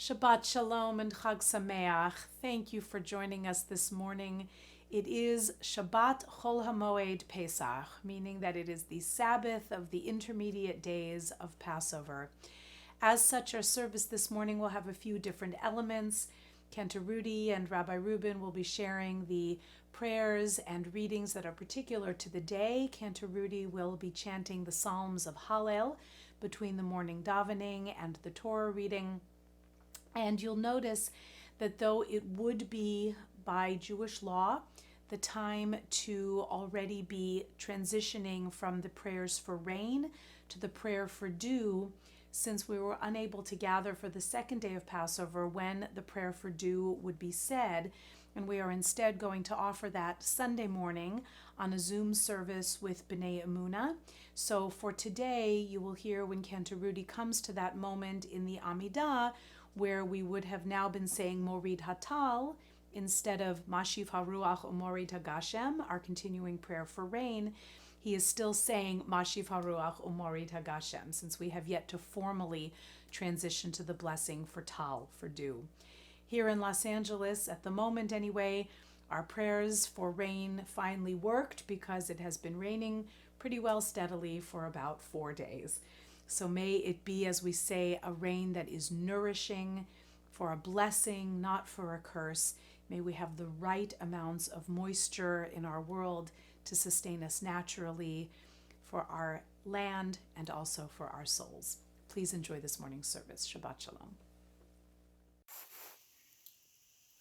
Shabbat Shalom and Chag Sameach. Thank you for joining us this morning. It is Shabbat Chol HaMoed Pesach, meaning that it is the Sabbath of the intermediate days of Passover. As such, our service this morning will have a few different elements. Cantor Rudy and Rabbi Reuben will be sharing the prayers and readings that are particular to the day. Cantor Rudy will be chanting the Psalms of Hallel between the morning davening and the Torah reading. And you'll notice that though it would be by Jewish law the time to already be transitioning from the prayers for rain to the prayer for dew, since we were unable to gather for the second day of Passover when the prayer for dew would be said, and we are instead going to offer that Sunday morning on a Zoom service with B'nai Emunah. So for today, you will hear when Cantor Rudy comes to that moment in the Amidah, where we would have now been saying Morid Hatal instead of Mashiv Haruach Umorid Hagashem, our continuing prayer for rain. He is still saying Mashiv Haruach Umorid Hagashem, since we have yet to formally transition to the blessing for Tal, for dew. Here in Los Angeles, at the moment anyway, our prayers for rain finally worked because it has been raining pretty well steadily for about 4 days. So may it be, as we say, a rain that is nourishing, for a blessing, not for a curse. May we have the right amounts of moisture in our world to sustain us naturally for our land and also for our souls. Please enjoy this morning's service. Shabbat Shalom.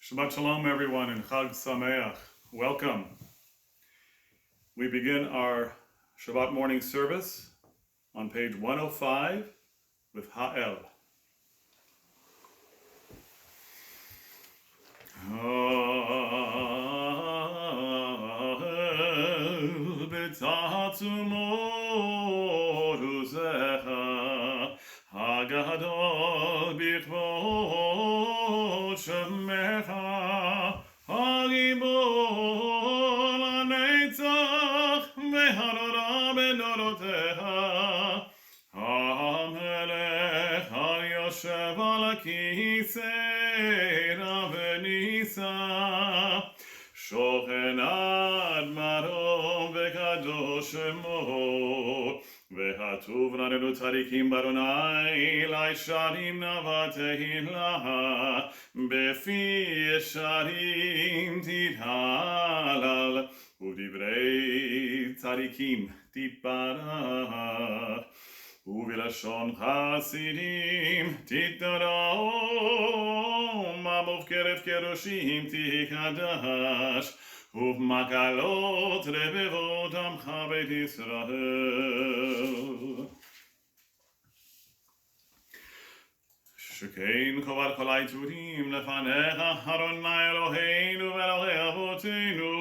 Shabbat Shalom, everyone, and Chag Sameach. Welcome. We begin our Shabbat morning service on page 105 with Hallel. Hallel b'ta'atzumot uzecha hagadol b'kvod shemecha hagibor lanetzach v'harora b'norotecha HaMelech HaYoshev al HaKisei Ravenisa Shochen ad Marom v'kadosh Shemo v'hatuv ranenu tzadikim baronai laisharim navatehila befi yesharim tithalal udivrei tzadikim titbarach ובלשון חסידים תתרום, ובקרב קדושים תקדש, ובמקלות רבבות עמך בית ישראל. שכן חובת כל היצורים לפניך, אדוני אלוהינו ואלוהי אבותינו,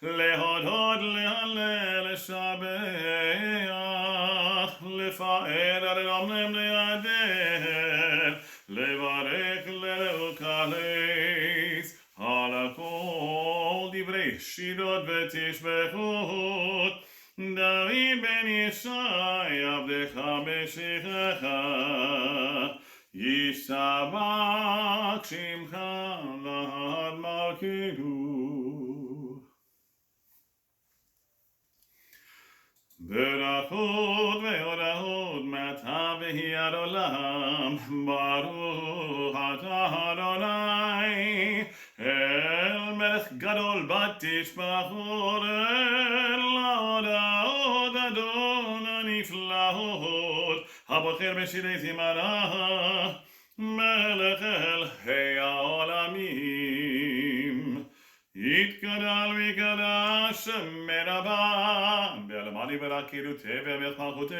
להודות, להלל, לשבח, לפאר, לרומם, להדר, לברך, ללקלס, על הכל דברי שירות ותשבחות, דוד בן ישי עבדך בשיחך, ישתבח שמך לעד מלכנו. ברכות והודאות מעתה והיא עד עולם, ברוך אתה אדוני, אל מלך גדול בתשבחות, אל להודאות אדון הנפלאות, הבוחר בשירי זמרה, מלך אלוהי העולמים. יתגדל ויקדש מרבה, בעלמני ברכירותי ובמלכותי,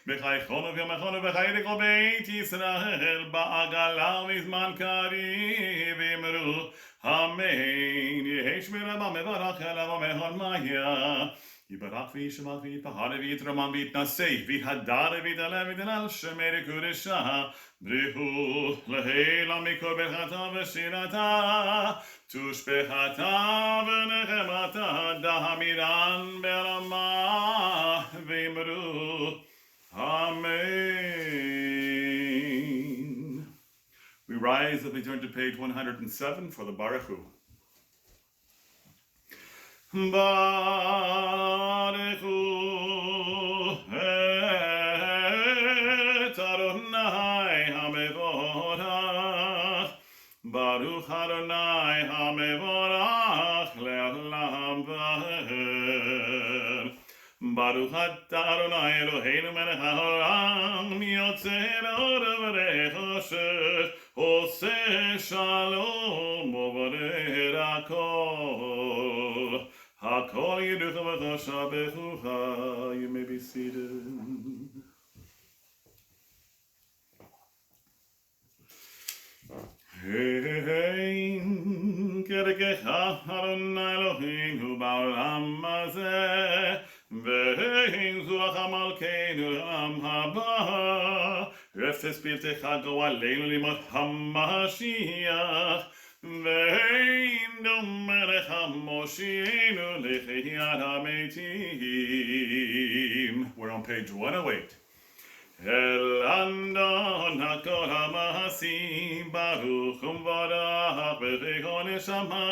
בחייכון ובמכון ובחיי כל בית ישראל, בעגלה ובזמן קריב אמרו, אמן. יהי שמרבה מברך אליו ומהודמיה. יברך וישמח ויתפאר ויתרומם ויתנשא ויתהדר ויתעלה ויתהלל שמי קודשה, בריחו להילה מכל ברכתה ושירתה, תושבחתה ונחמתה, דהמירן ברמה ואמרו אמן. We rise as we turn to page 107 for the Baruch Hu. Baruch Hu et Adonai HaMevorach, Baruch Adonai HaMevorach le'olam va'ed. Baruch atah Adonai Eloheinu melech haolam, yotzer or v'rechoshet, oseh shalom u'boreh hakol. Hakol yiducha v'chosha bechucha. You may be seated. Hey, kerekecha Adonai Eloheinu ba'olam hazeh, ve'ein zuach hamalkeinu l'olam haba, refes pirtecha go aleinu limot hamashiach, ve'ein domeh lecha moshienu lechiyat hametim. We're on page 108. El andon hakol hamasim, baruch u'mvarach b'chol neshama,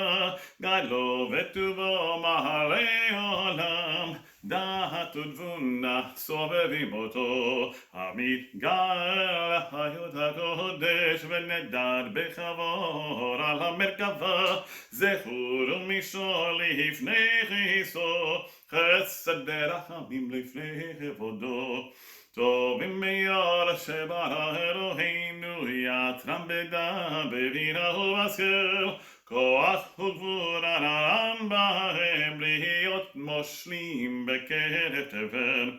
gadlo v'tuvo mahalei olam, da'at u'tvuna sovevim oto, המתגל לחיות הקודש ונדד בחבור על המרכבה, זכור ומשול לפני כיסו, חסד ורחמים לפני כבודו. טובים ביד שברא אלוהינו, יתרם בדם בבינה ובשכל, כוח וגבורה נעם בהם, להיות מושלים בקרב תבל.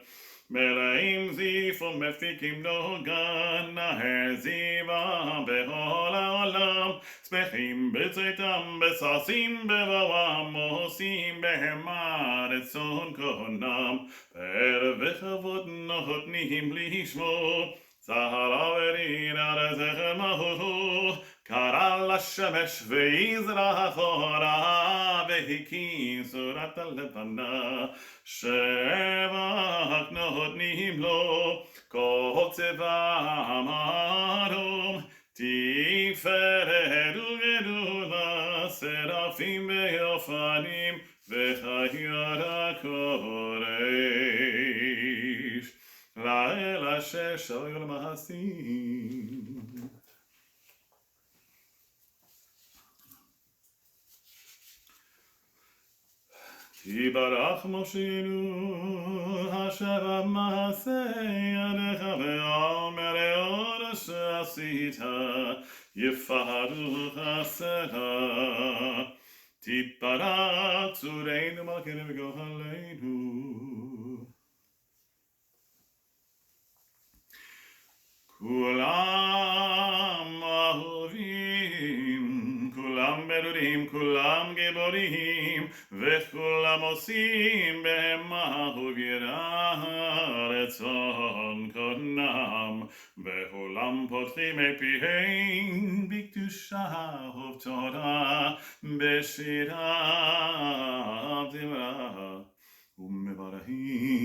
מלאים זיף ומפיקים דוגן, נהר זיווה בכל העולם, שמחים בצאתם, בששים בבואם, עושים בהמה רצון קונם, פאר וכבוד נותנים לשמו, צהרה ורינה לזכר מהותו, קרא לשמש ויזרח אחורה, והקים צורת הלבנה, שבח נותנים לו, כל צבאם האדום, תפארת וגדולה, שרפים ויופנים, וחיות הקודש, לאל אשר שואל מעשים. יברך מושינו, השב מעשה ידיך ואומר לאור שעשית, יפארו חסדיך. תתברך צורנו מלכנו וגואלנו. כולם אהובים, כולם ברורים, כולם גיבורים, וכולם עושים בהמה וביראה רצון קונם, וכולם פותחים את פיהם בקדושה ובתורה, בשירה ובדברה, ומברכים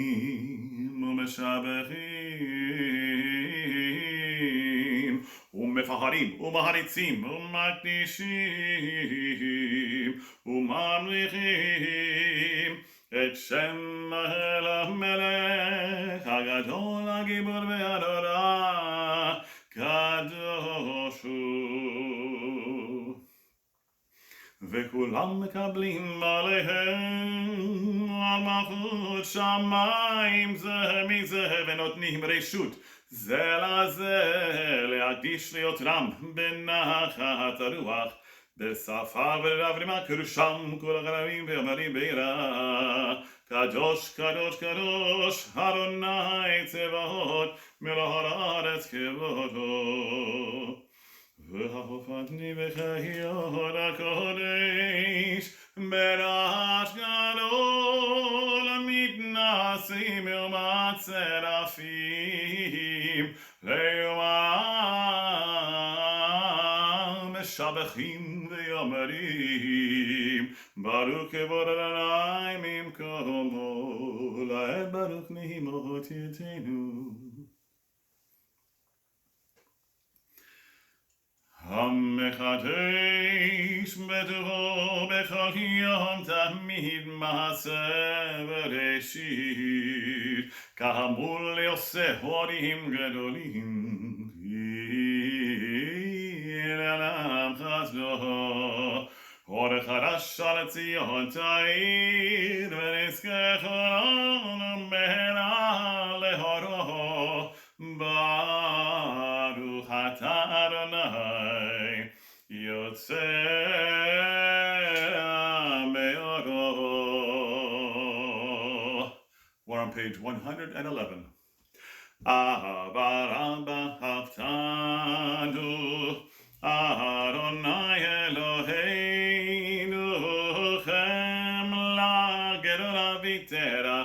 ומשבחים, ומפארים ומעריצים ומקדישים וממליכים את שם האל המלך הגדול הגיבור והנורא, קדוש הוא. וכולם מקבלים עליהם על מלכות שמיים זה מזה, ונותנים רשות זה לזה להקדיש ליותרם בנחת הרוח, בשפה ורברימה קדושם כל הגרבים ואומרים ביראה, קדוש קדוש קדוש אדוני צבאות מלוא הארץ כבודו. והופעתני בחיות הקודש ברעש גדול, מתנשאים לעומת שרפים ליומם, משבחים ואומרים ברוך כבוד אדוני ממקומו, לעת ברוך נהימות יתנו. המחדש בטובו בכל יום תמיד מעשה בראשית, כאמור לעושה הורים גדולים, לעולם חסדו. אור חדש על ציון תאיר, ונזכה כולנו מהרה לאורו. ברוך אתה אדוני יוצא מאורו. We're on page 111. Avaramba haftanu Adonai Eloheinu chem lagedula vitera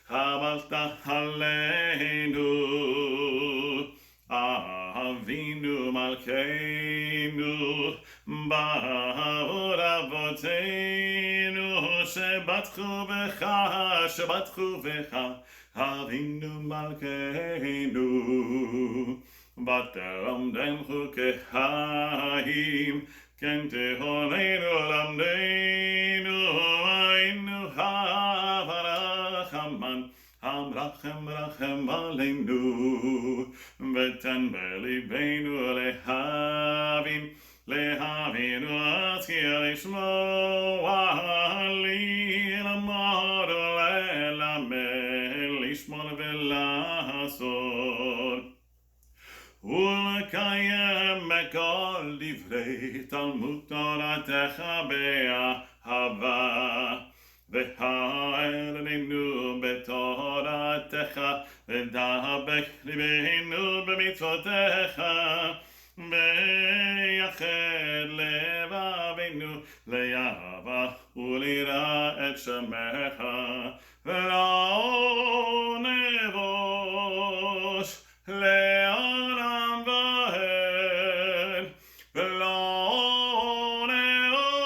chabalta aleinu Avinu malkeinu ba'or avoteinu shebatchu becha Avinu malkeinu Bataram dem chukehayim Kentehonenu lamdeinu Ainu havarachaman Hamrachem rachem aleinu V'ten belibeinu lehavinu atzkia lishmoa li lamor lelamel lishmon velasor ולקיים מכל דברי תלמוד תורתך באהבה והאר לנו בתורתך ודבק ליבנו במצוותיך ויחד לבבינו לאהבה וליראה את שמך ולא נבוש לעולם ועד ולא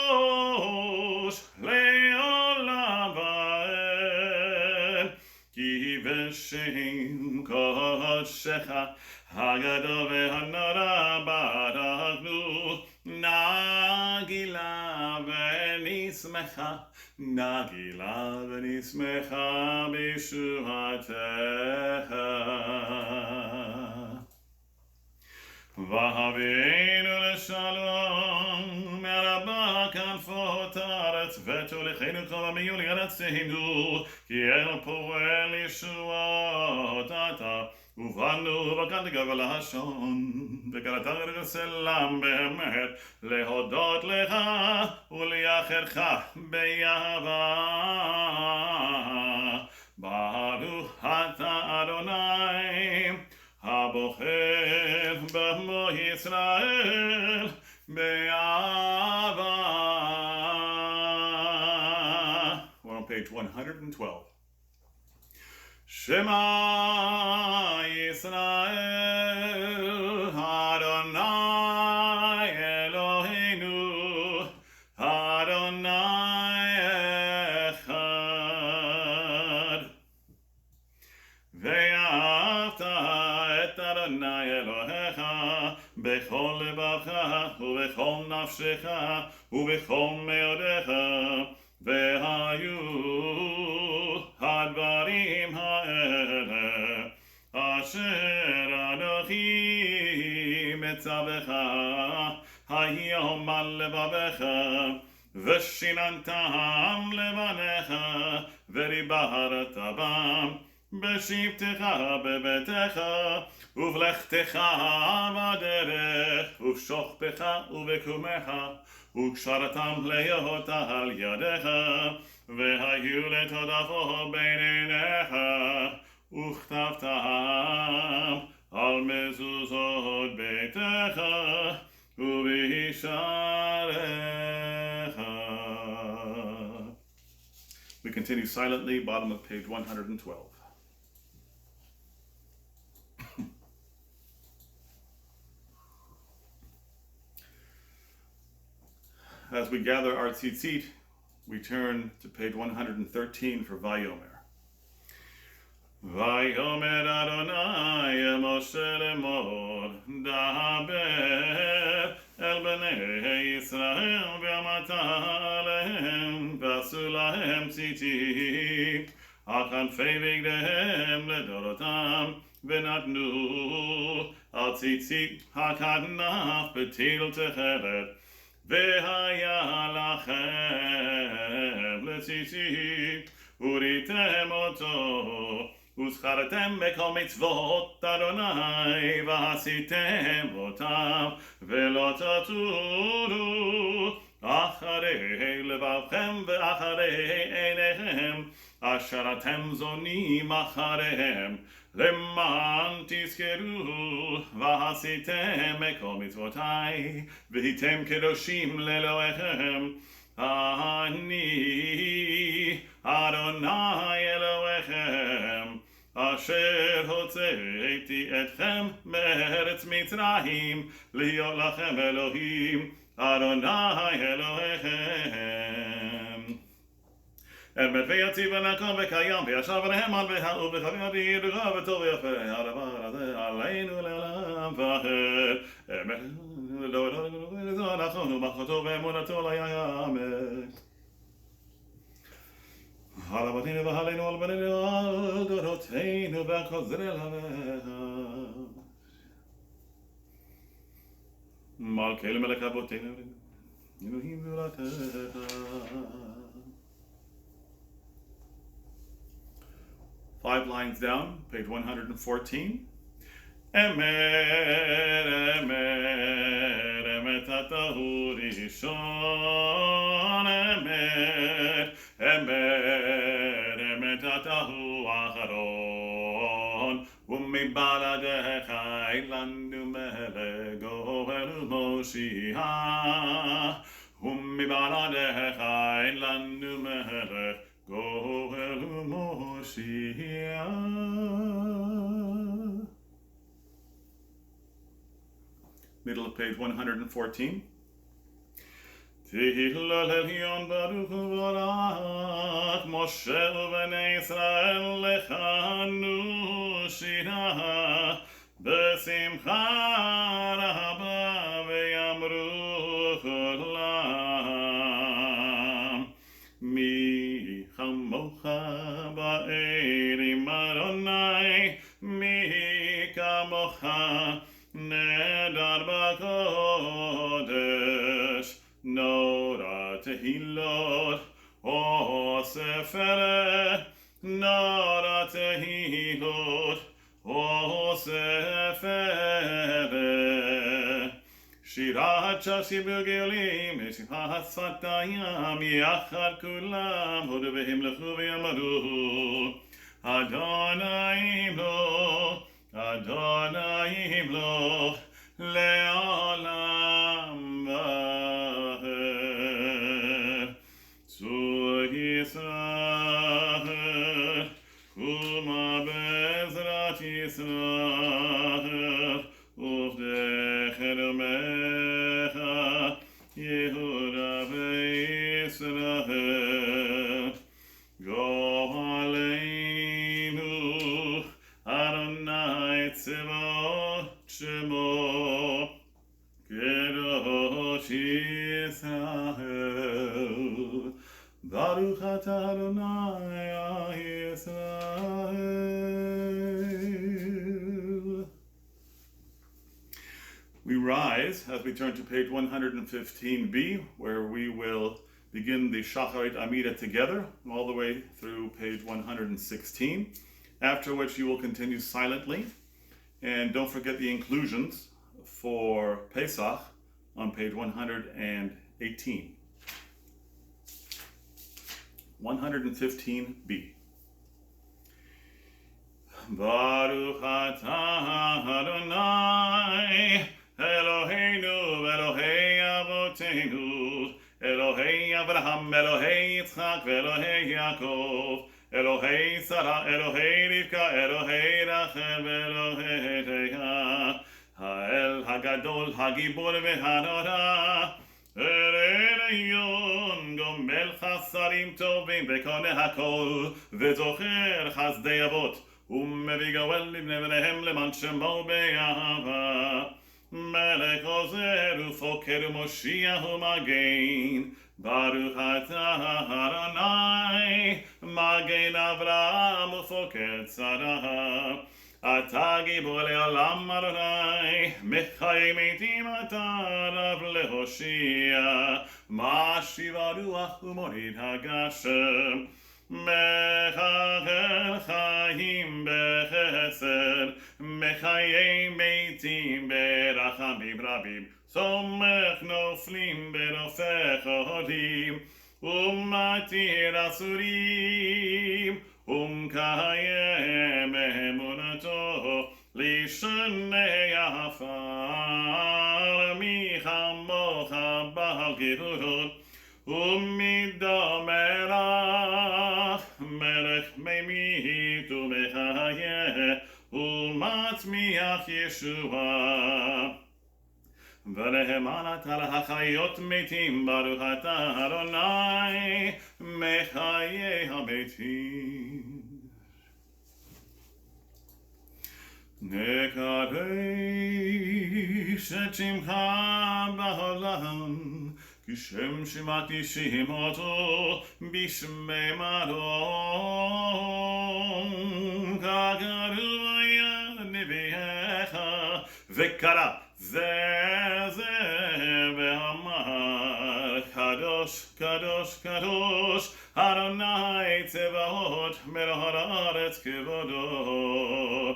נבוש לעולם ועד כי בשם קודשך הגדול והנורא ברכנו נגילה ונשמחה נגילה ונשמחה בישועתך והביאנו לשלום מרבה כנפות הארץ ותוליכנו כל עמנו לארצנו כי אל פועל ישועות אתה ובאנו בקנת גבל השון וקראת לסלם באמת להודות לך ולייחדך באהבה ברוך אתה אדוני הבוחר במו ישראל באהבה. We're on page 112. Shema Yisrael Adonai Eloheinu Adonai Echad Ve'ahavta et Adonai Elohecha bechol levacha ubechol nafshecha ubechol meodecha ve'hayu הדברים האלה אשר אנוכי מצווך היום על לבבך ושיננתם לבניך ודיברת בם בשבתך בביתך ובלכתך בדרך ובשוכבך ובקומך וקשרתם להיות על ידיך והיו לתודפו בין עיניך וכתבתם על מזוזות ביתך ובשעריך. We continue silently, bottom of page 112. As we gather our tzitzit, we turn to page 113 for Vayomer. Vayomer Adonai el Moshe lemor, daber el בני ישראל ואמרת עליהם ועשו להם ציצית על כנפי בגדיהם לדורותם ונתנו על ציצית הכנף בתיל תכלת והיה לכם לציצית וריתם אותו וזכרתם בכל מצוות אדוני ועשיתם אותם ולא תטורו אחרי לבבכם ואחרי עיניכם אשר אתם זונים אחריהם למען תזכרו ועשיתם בכל מצוותי והייתם קדושים לאלוהיכם אני אדוני אלוהיכם אשר הוצאתי אתכם מארץ מצרים להיות לכם אלוהים אדוני אלוהיכם אמת ויציב ונקום וקיים וישב ונאמן ובחבר ידך וטוב ויפה הדבר הזה עלינו לעולם ועד אמת נכון ובחרתו ואמונתו לא יאמת על אבותינו ועלינו על בנינו על דורותינו ועל כל זרע לבך מלכנו מלך אבותינו אלוהים ולקחה 5 lines down, page 114. Emet, emet, emet atahu rishon. Emet, emet, emet atahu acharon. Umibaladecha ilanu melech gohelu Moshiach. Umibaladecha ilanu melech gohelu Moshiach. Middle of page 114. Tehillah Elyon Baruch Barak Moshe u'bnei Israel lechanu shira b'simcha rabba v'yamru cholam mi chamocha ba'erim Adonai mi kamocha Nedar b'kodesh Nora tehilot O sefere Nora tehilot O sefere Shirat shashi b'gelim Shirat sfatayam Yachad kulam Hodu v'him lechu v'yamaru Adonai lo Adonai lo le'olam v'ahed Tzur Yisrael Kuma be'ezrat Yisrael Uvdech Elomecha Yehuda ve'Yisrael Go aleinu Adonai tzivot shemo Kedosh Yisrael Baruch atah Adonai Yisrael. We rise as we turn to page 115b, where we will begin the Shacharit Amida together, all the way through page 116. After which you will continue silently. And don't forget the inclusions for Pesach on page 118. 115b. Baruch atah Adonai Eloheinu Elohei Avotenu Elohei Avraham Elohei Yitzchak Elohei Yaakov Elohei Sarah, Elohei Rivka, Elohei Rachel, Elohei Leah, Ha'el Hagadol, Hagibor ve'Hanora, Elyon Gomel Chasarim Tovim Vekone Hakol, Vezocher Chazdei Avot, Umevigawel Livnei V'nehem Leman Shemo Be'ahava, מלך עוזר ופוקד ומושיע ומגן, ברוך אתה אדוני, מגן אברהם ופוקד שרה. אתה גיבור לעולם אדוני, מחיי מתים אתה רב להושיע, משיב הרוח ומוריד הגשם, מחלל חיים בחסד, מחיי מתים ברחמים רבים, סומך נופלים ברופך הודים, ומתיר אסורים, ומקיים אמונתו לשני עפר, מי כמוך בעל גדולות ומדמרח, מלך ממית ומחיה ומצמיח ישועה. ונאמן אתה להחיות מתים, ברוך אתה אדוני מחיי המתים. נקדש את שמך בעולם, כי שם שמעתי שמעתו בשמי מרום, כקרוי נביאך וקרא זה ואמר, קדוש קדוש קדוש אדוני צבאות מלך הארץ כבודו.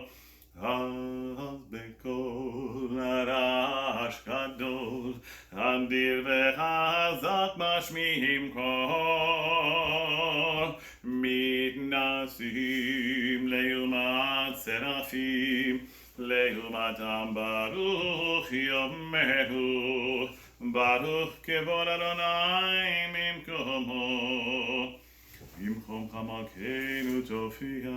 אז בקול הרעש גדול, אדיר וחזק משמיעים קול, מתנסים לעומת שרפים, לעומתם ברוך יאמרו, ברוך כבוד אדוני ממקומו. במקומך מלכנו תופיע,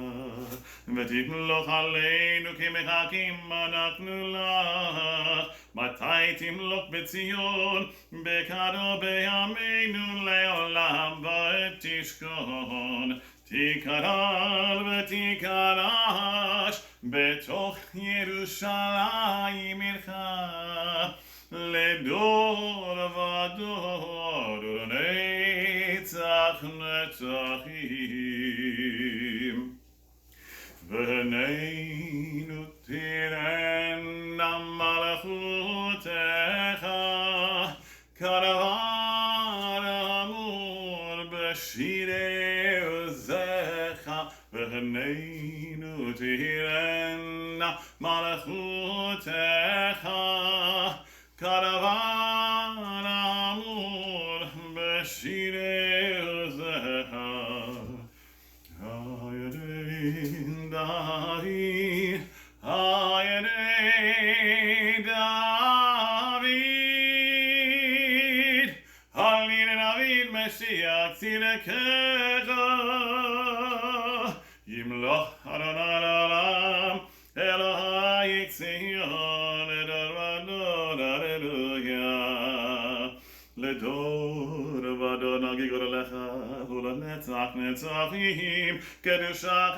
ותמלוך עלינו כי מחכים אנחנו לך. מתי תמלוך בציון, בקרוב בימינו לעולם ותשכון. תקרל ותקרש בתוך ירושלים עירך, לדור ודור נצח נצחים. ועינינו תראינה מלכותך, כדבר אמור בשירי עוזך. ועינינו תראינה מלכותך, כדבר אמור בשירי עוזך. הידי דוד, הידי דוד, הידי דוד משיח צדקך. ימלוך אדוני לעולם, אלוהי ציון לדור ודור, הללויה. לדור ודור נגיג לך ולנצח נצחים, קדושך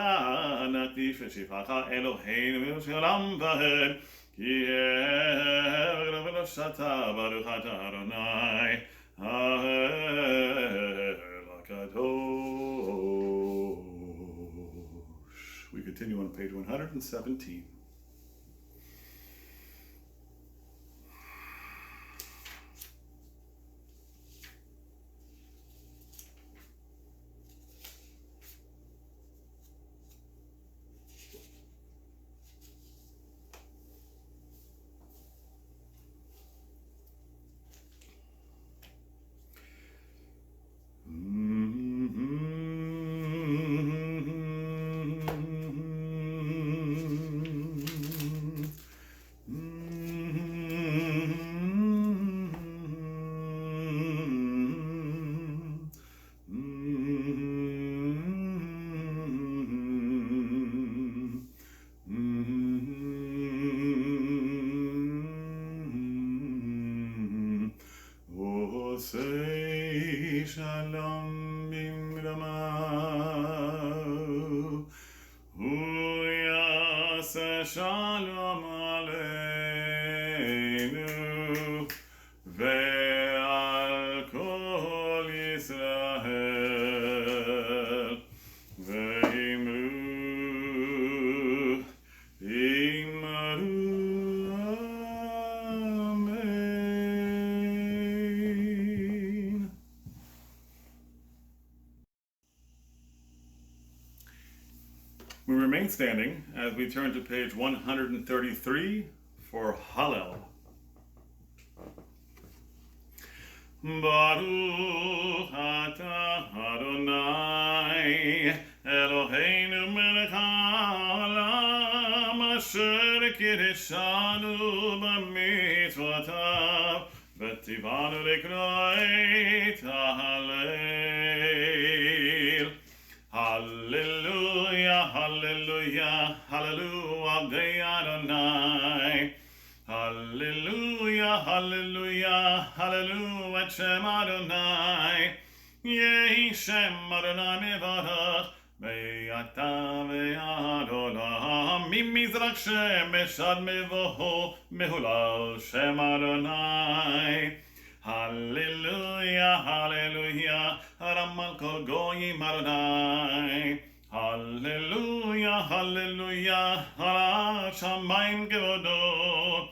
נקדיש ושבחך אלוהינו שלום ועד. כי ערב ולשתה ברוך אתה אדוני האל הקדוש. We continue on page 117. Shalom bimramav, uyase shalom aleinu. We remain standing as we turn to page 133 for Hallel. Baruch atah Adonai Eloheinu melech haolam asher kiddushanu b'mitzvotav v'tivanu likro et Hallel. Hallelujah, hallelujah, hallelujah, Abdei Adonai. Hallelujah, hallelujah, hallelujah, et Shem Adonai. Yehi Shem Adonai mevarach, ve'ata ve'ad olam. Mimizrach shemesh ad mevoho, mehulal Shem Adonai. Hallelujah, hallelujah, Ramal kol goyim Adonai. Hallelujah, hallelujah, Hara shamayim kevodo.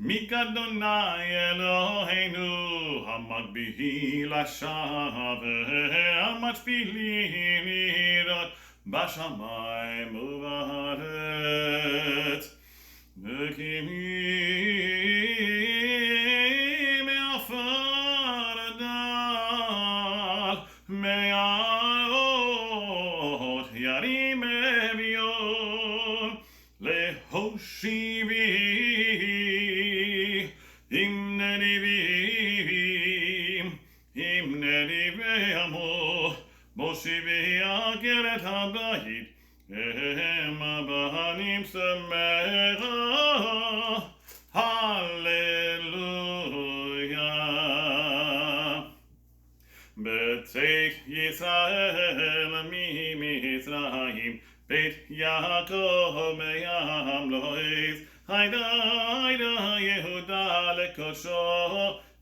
Mikadonai Eloheinu, hamagbihi lashaveh, hamachpili nirot, bashamayim uvaret. V'kimi me'afar adal, me'arot yarim evion, lehoshivi. Moshivi ageret habayit, ehem abahanim semecha, hallelujah. B'tzeit Yisrael mitzrayim, beit Yaakov me'yam lo'ez, hayda Yehuda lekosho,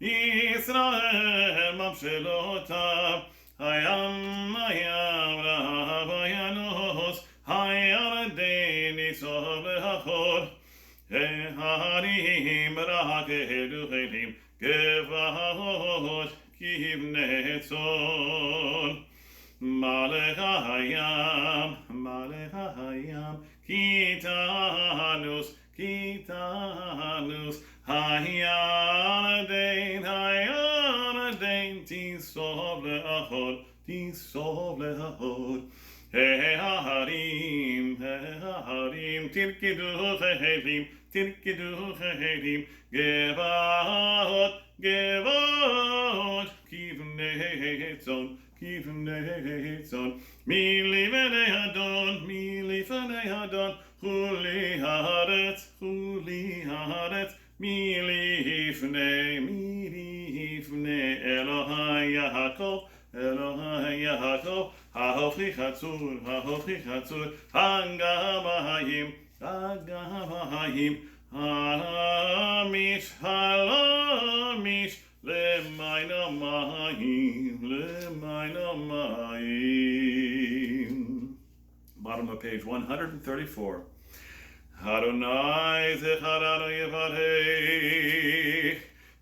Yisrael mamshelotav. Hayam rav hayanos, hayardein isov lehachor, harim rakeduchelim, gevahot kivnetzon. Malech hayam, kitanus, hayardein tisov lehachor, harim, tirkidu chehelim, gevahot, kivnetzon, milifnei Adon, chuli haaretz, milifnei Elohai Yaakov, hahofchi chatzur, hagam hayim, halamish, lemainamayim. Bottom of page 134. Adonai zecharanu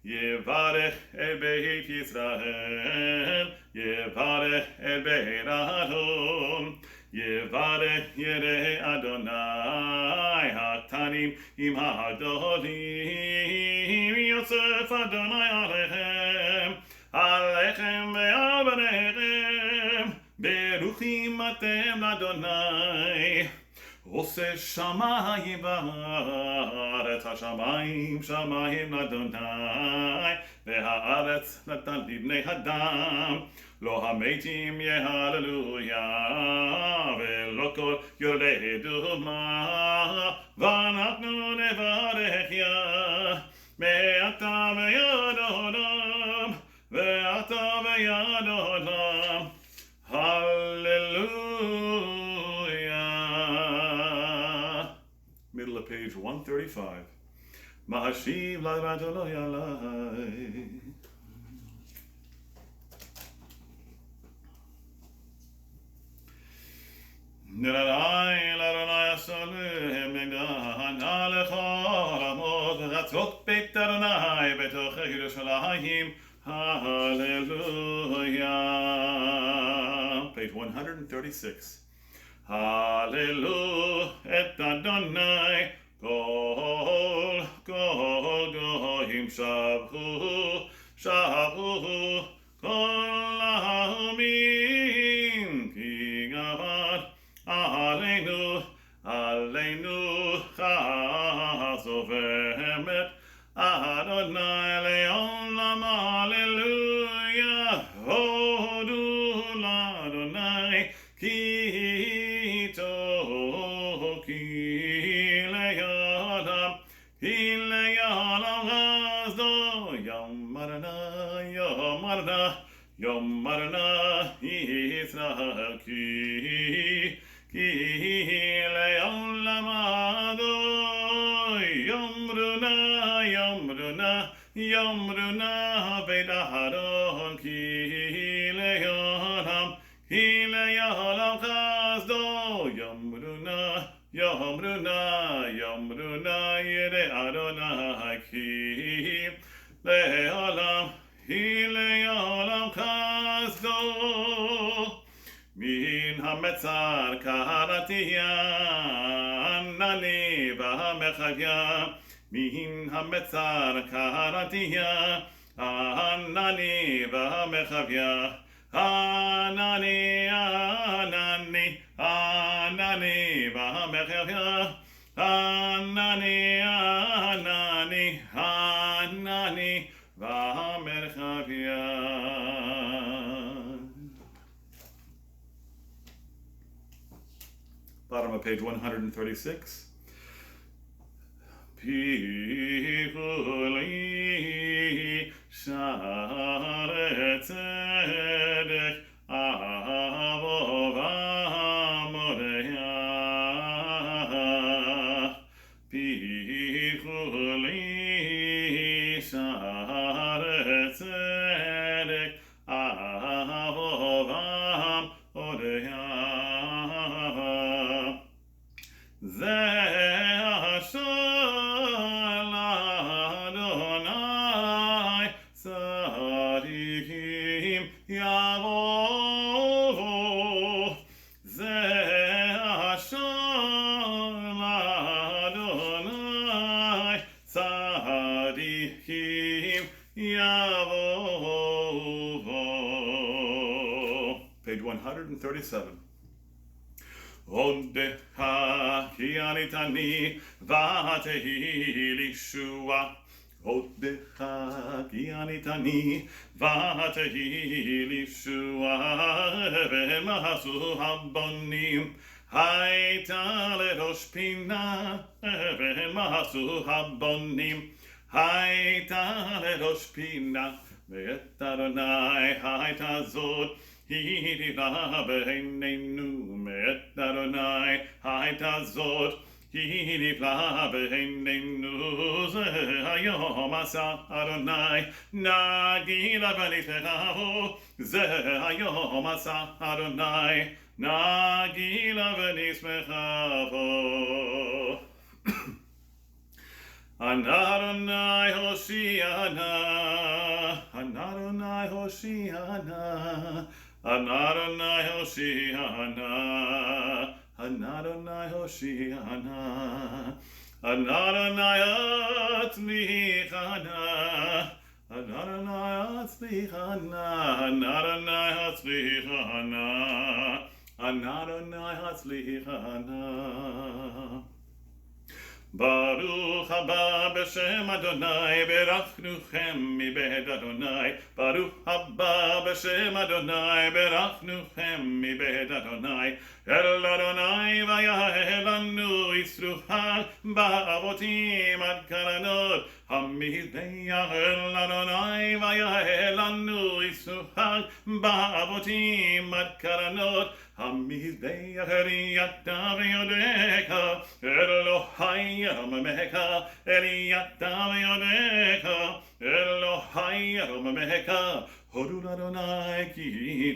Yevarech el beit Yisrael, Yevarech el beit Adon, Yevarech Yerei Adonai, Hatanim im ha'adolim, Yosef Adonai alechem ve'al bnechem, beruchim atem l'Adonai. Ose shamayim v'haaretz, shamayim l'Adonai, v'haaretz natan libnei Adam, lo hametim yehalleluya, ve'lo kol yolei duma, v'anachnu nevarechya, ve'ata ve'yad olam, ve'ata ve'yad olam, hallelujah. Middle of page 135. Mahashiv l'advantolo yalai. Neradai l'Adonai asalem negdan alechol amot v'chatzot beit Adonai betoch Yerushalayim. Hallelujah. Page 136. Hallelujah. Hallelu et Adonai, Kol goyim shavhu, Kol ha'omim, Ki gavad Aleinu chazov emet, Adonai le'olam, Hallelujah, Hodu l'Adonai, Ki tov, Ki le'adam chazdo, Yom Adonai, Yom Adonai, Yisrael, Ki le'olam adoi, Yomruna, Beit Aharon, Ki le'olam chazdo, Yomruna, Yere Adonai, Ki le'olam chazdo. Min hametzar karatiya, Anani v'hamechavya. Min hametzar karatiya, Anani v'hamechavya. Anani v'hamechavya. Anani v'hamechavya. Bottom of page 136. Pihuli Shacharit tzedek avova moreya. Pihuli Shacharit tzedek avova moreya. Page 137. Odecha ki anitani v'atehi lishua. Odecha ki anitani v'atehi lishua. V'masu habonim hayta lerosh pina. V'masu habonim hayta lerosh pina. Ve'et Adonai hayta zot. Hidivla b'einenu me'et Adonai haytazot. Hidivla b'einenu zehayom asa Adonai nagila v'nitzechahu. Zehayom asa Adonai nagila v'nitzechahu. Adonai Hoshiana, Adonai Hoshiana, Adonai Hoshiana, Adonai Hoshiana, Adonai Atzlichana, Adonai Atzlichana, Adonai Atzlichana, Adonai Atzlichana. Baruch haba b'shem Adonai, berachnuchem mibed Adonai. Baruch haba b'shem Adonai, berachnuchem mibed Adonai. El Adonai vayahel lanu yisruchal ba'avotim ad karanot. HaMizbeach el Adonai vayahel lanu yisruchal ba'avotim ad karanot. HaMizbeach eliyata v'yodeka, Elohai Aromecha, eliyata v'yodeka, Elohai Aromecha. Hodu Adonai ki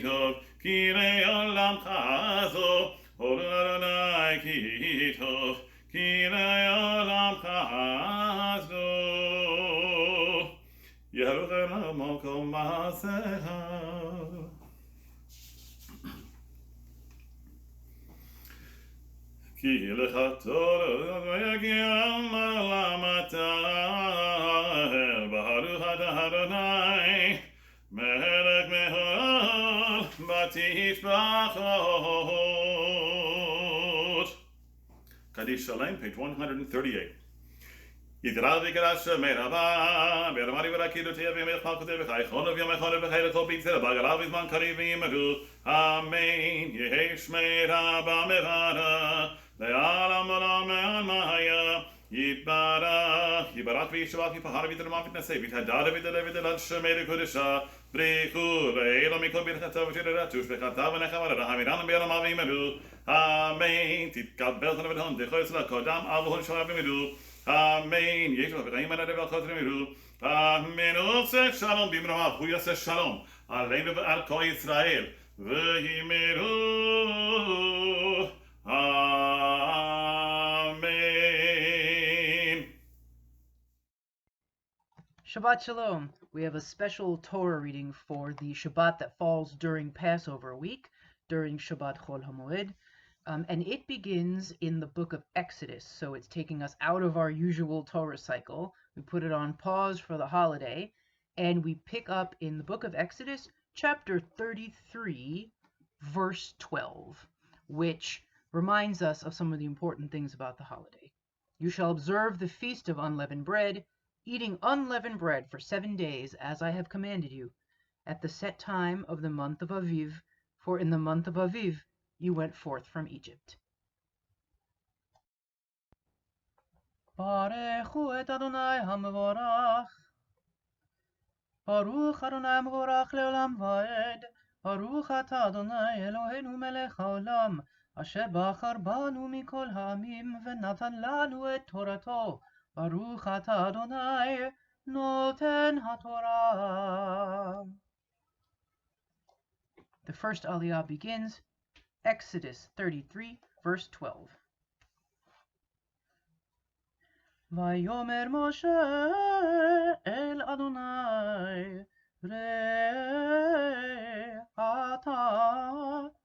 tov, ki le'olam chazo. Hodu Adonai ki tov, ki le'olam chazo. Yeruchel ha'mokom ma'asecha. כי לך תורה ויגיע למטר, ברוך אתה אדוני מלך מהול בתשבחות. Kaddish Shalem, page 138. יתרא ויקרא שמי רבה, ברמרי ורקידו תהיה בימי חלקותי וחי חונב ימי חונב וחי לכל ביצר, בגלה בזמן קריב וימדו, אמן, יהי שמי רבה מברה, לעלם עולם מעלמיה, יתברך וישבח יפחד ויתרמה ותנשא, ויתהדר ויתעלה עד שמי לקודשה, בריחו לעילם מכל ברכתו ותררתוש בחרתה ונחמה לרחמירן ביעלמה וימדו, אמן, תתקבל חנב ותהון דחו אצלה קודם אבו שעה וימדו, Amen. Yeshua v'chaim anad v'alchot nemiru. Amen. Oseh shalom b'imroav. Hu yaseh shalom. Aleinu v'al kol Yisrael. V'yimeru. Amen. Shabbat Shalom. We have a special Torah reading for the Shabbat that falls during Passover week, during Shabbat Chol HaMoed. And it begins in the book of Exodus, so it's taking us out of our usual Torah cycle. We put it on pause for the holiday, and we pick up in the book of Exodus, chapter 33, verse 12, which reminds us of some of the important things about the holiday. You shall observe the feast of unleavened bread, eating unleavened bread for 7 days, as I have commanded you, at the set time of the month of Aviv, for in the month of Aviv you went forth from Egypt. Baruchu et Adonai HaMevorach. Baruch Adonai HaMevorach le'olam va'ed. Baruch ata Adonai Eloheinu melech haolam, asher bachar banu mikol ha'amim v'natan lanu et Torato. Baruch ata Adonai noten haTorah. The first aliyah begins Exodus 33, verse 12. Vayomer Moshe el Adonai, Re'ata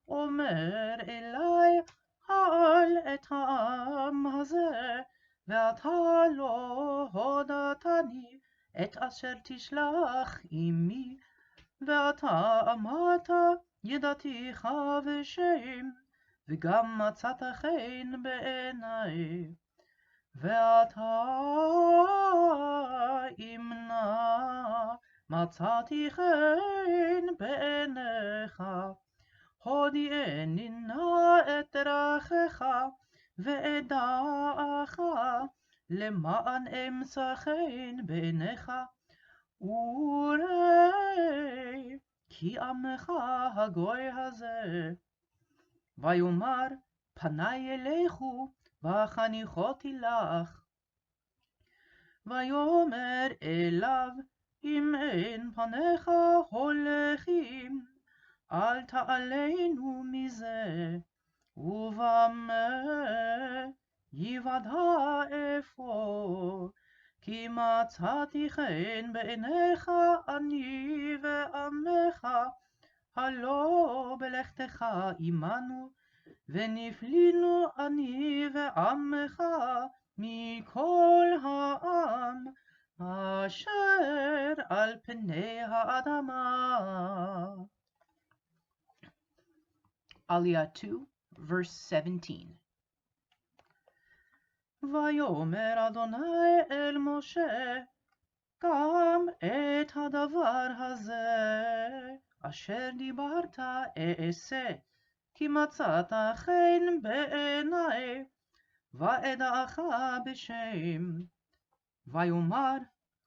omer elai ha'al et ha'am hazeh, ve'ata lo hodatani et asher tishlach imi, ve'ata amata ידעתיך ושם, וגם מצאת חן בעיני, ואתה אמנע מצאתי חן בעיניך, הודיעני נא את דרכך ואדעך, למען אמצא חן בעיניך, וראה כי עמך הגוי הזה. ויאמר פני אליכו וחניכותי לך. ויאמר אליו אם אין פניך הולכים אל תעלנו מזה, ובמה יוודע אפוא, כי מצאתי חן בעיניך אני ועמך, הלא בלכתך עמנו, ונפלינו אני ועמך מכל העם אשר על פני האדמה. Aliyah 2, verse 17. ויאמר אדוני אל משה, גם את הדבר הזה אשר דיברת אעשה, כי מצאת חן בעיני, ואדעך בשם. ויאמר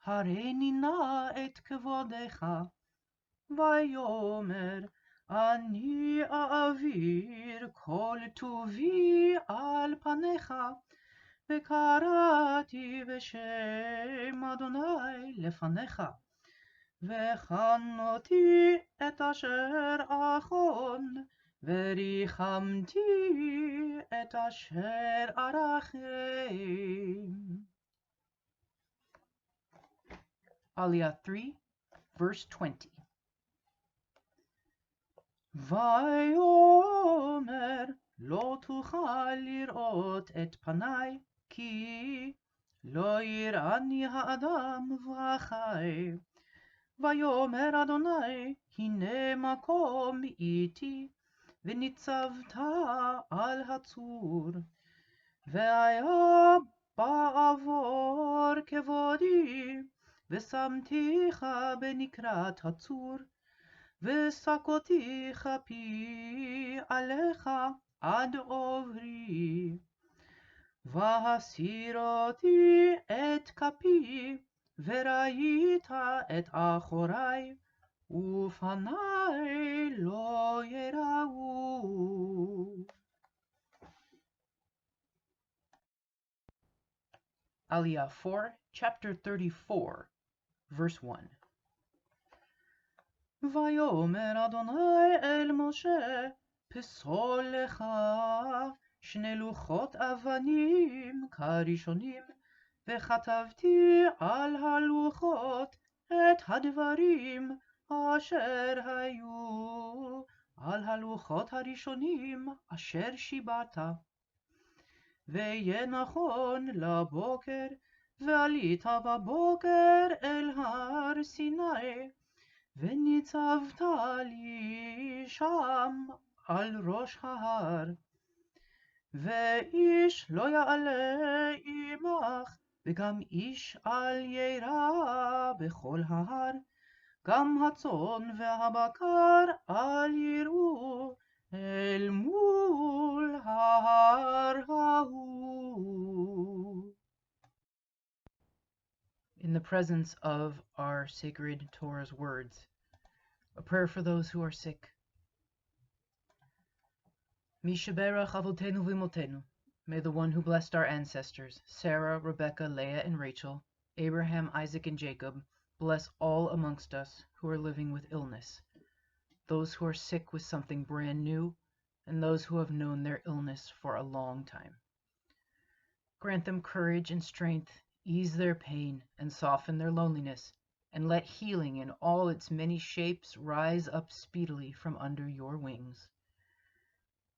הריני נא את כבודך. ויאמר אני אעביר כל טובי על פניך, וקראתי בשם אדוני לפניך, וחנותי את אשר אחון, וריחמתי את אשר ארחם. Aliyah 3, verse 20. ויאמר לא תוכל לראות את פניי, כי לא יראני האדם וחי. ויאמר אדוני, הנה מקום איתי, וניצבת על הצור. והיה בעבור כבודי, ושמתיך בנקרת הצור, וסקותי כפי עליך עד עוברי. והסירותי את כפי, וראית את אחורי, ופני לא יראו. Aliyah 4, chapter 34, verse 1. ויאמר אדוני אל משה, פסול לך 2 לוחות אבנים כראשונים, וכתבתי על הלוחות את הדברים אשר היו על הלוחות הראשונים אשר שיבעת. ויהיה נכון לבוקר, ועלית בבוקר אל הר סיני, וניצבת לי שם על ראש ההר. ואיש לא יעלה עמך, וגם איש אל ירא בכל ההר, גם הצאן והבקר אל יראו אל מול ההר ההוא. In the presence of our sacred Torah's words, a prayer for those who are sick. Mishaberach avotenu v'imotenu. May the one who blessed our ancestors, Sarah, Rebecca, Leah, and Rachel, Abraham, Isaac, and Jacob, bless all amongst us who are living with illness, those who are sick with something brand new, and those who have known their illness for a long time. Grant them courage and strength, ease their pain, and soften their loneliness, and let healing in all its many shapes rise up speedily from under your wings.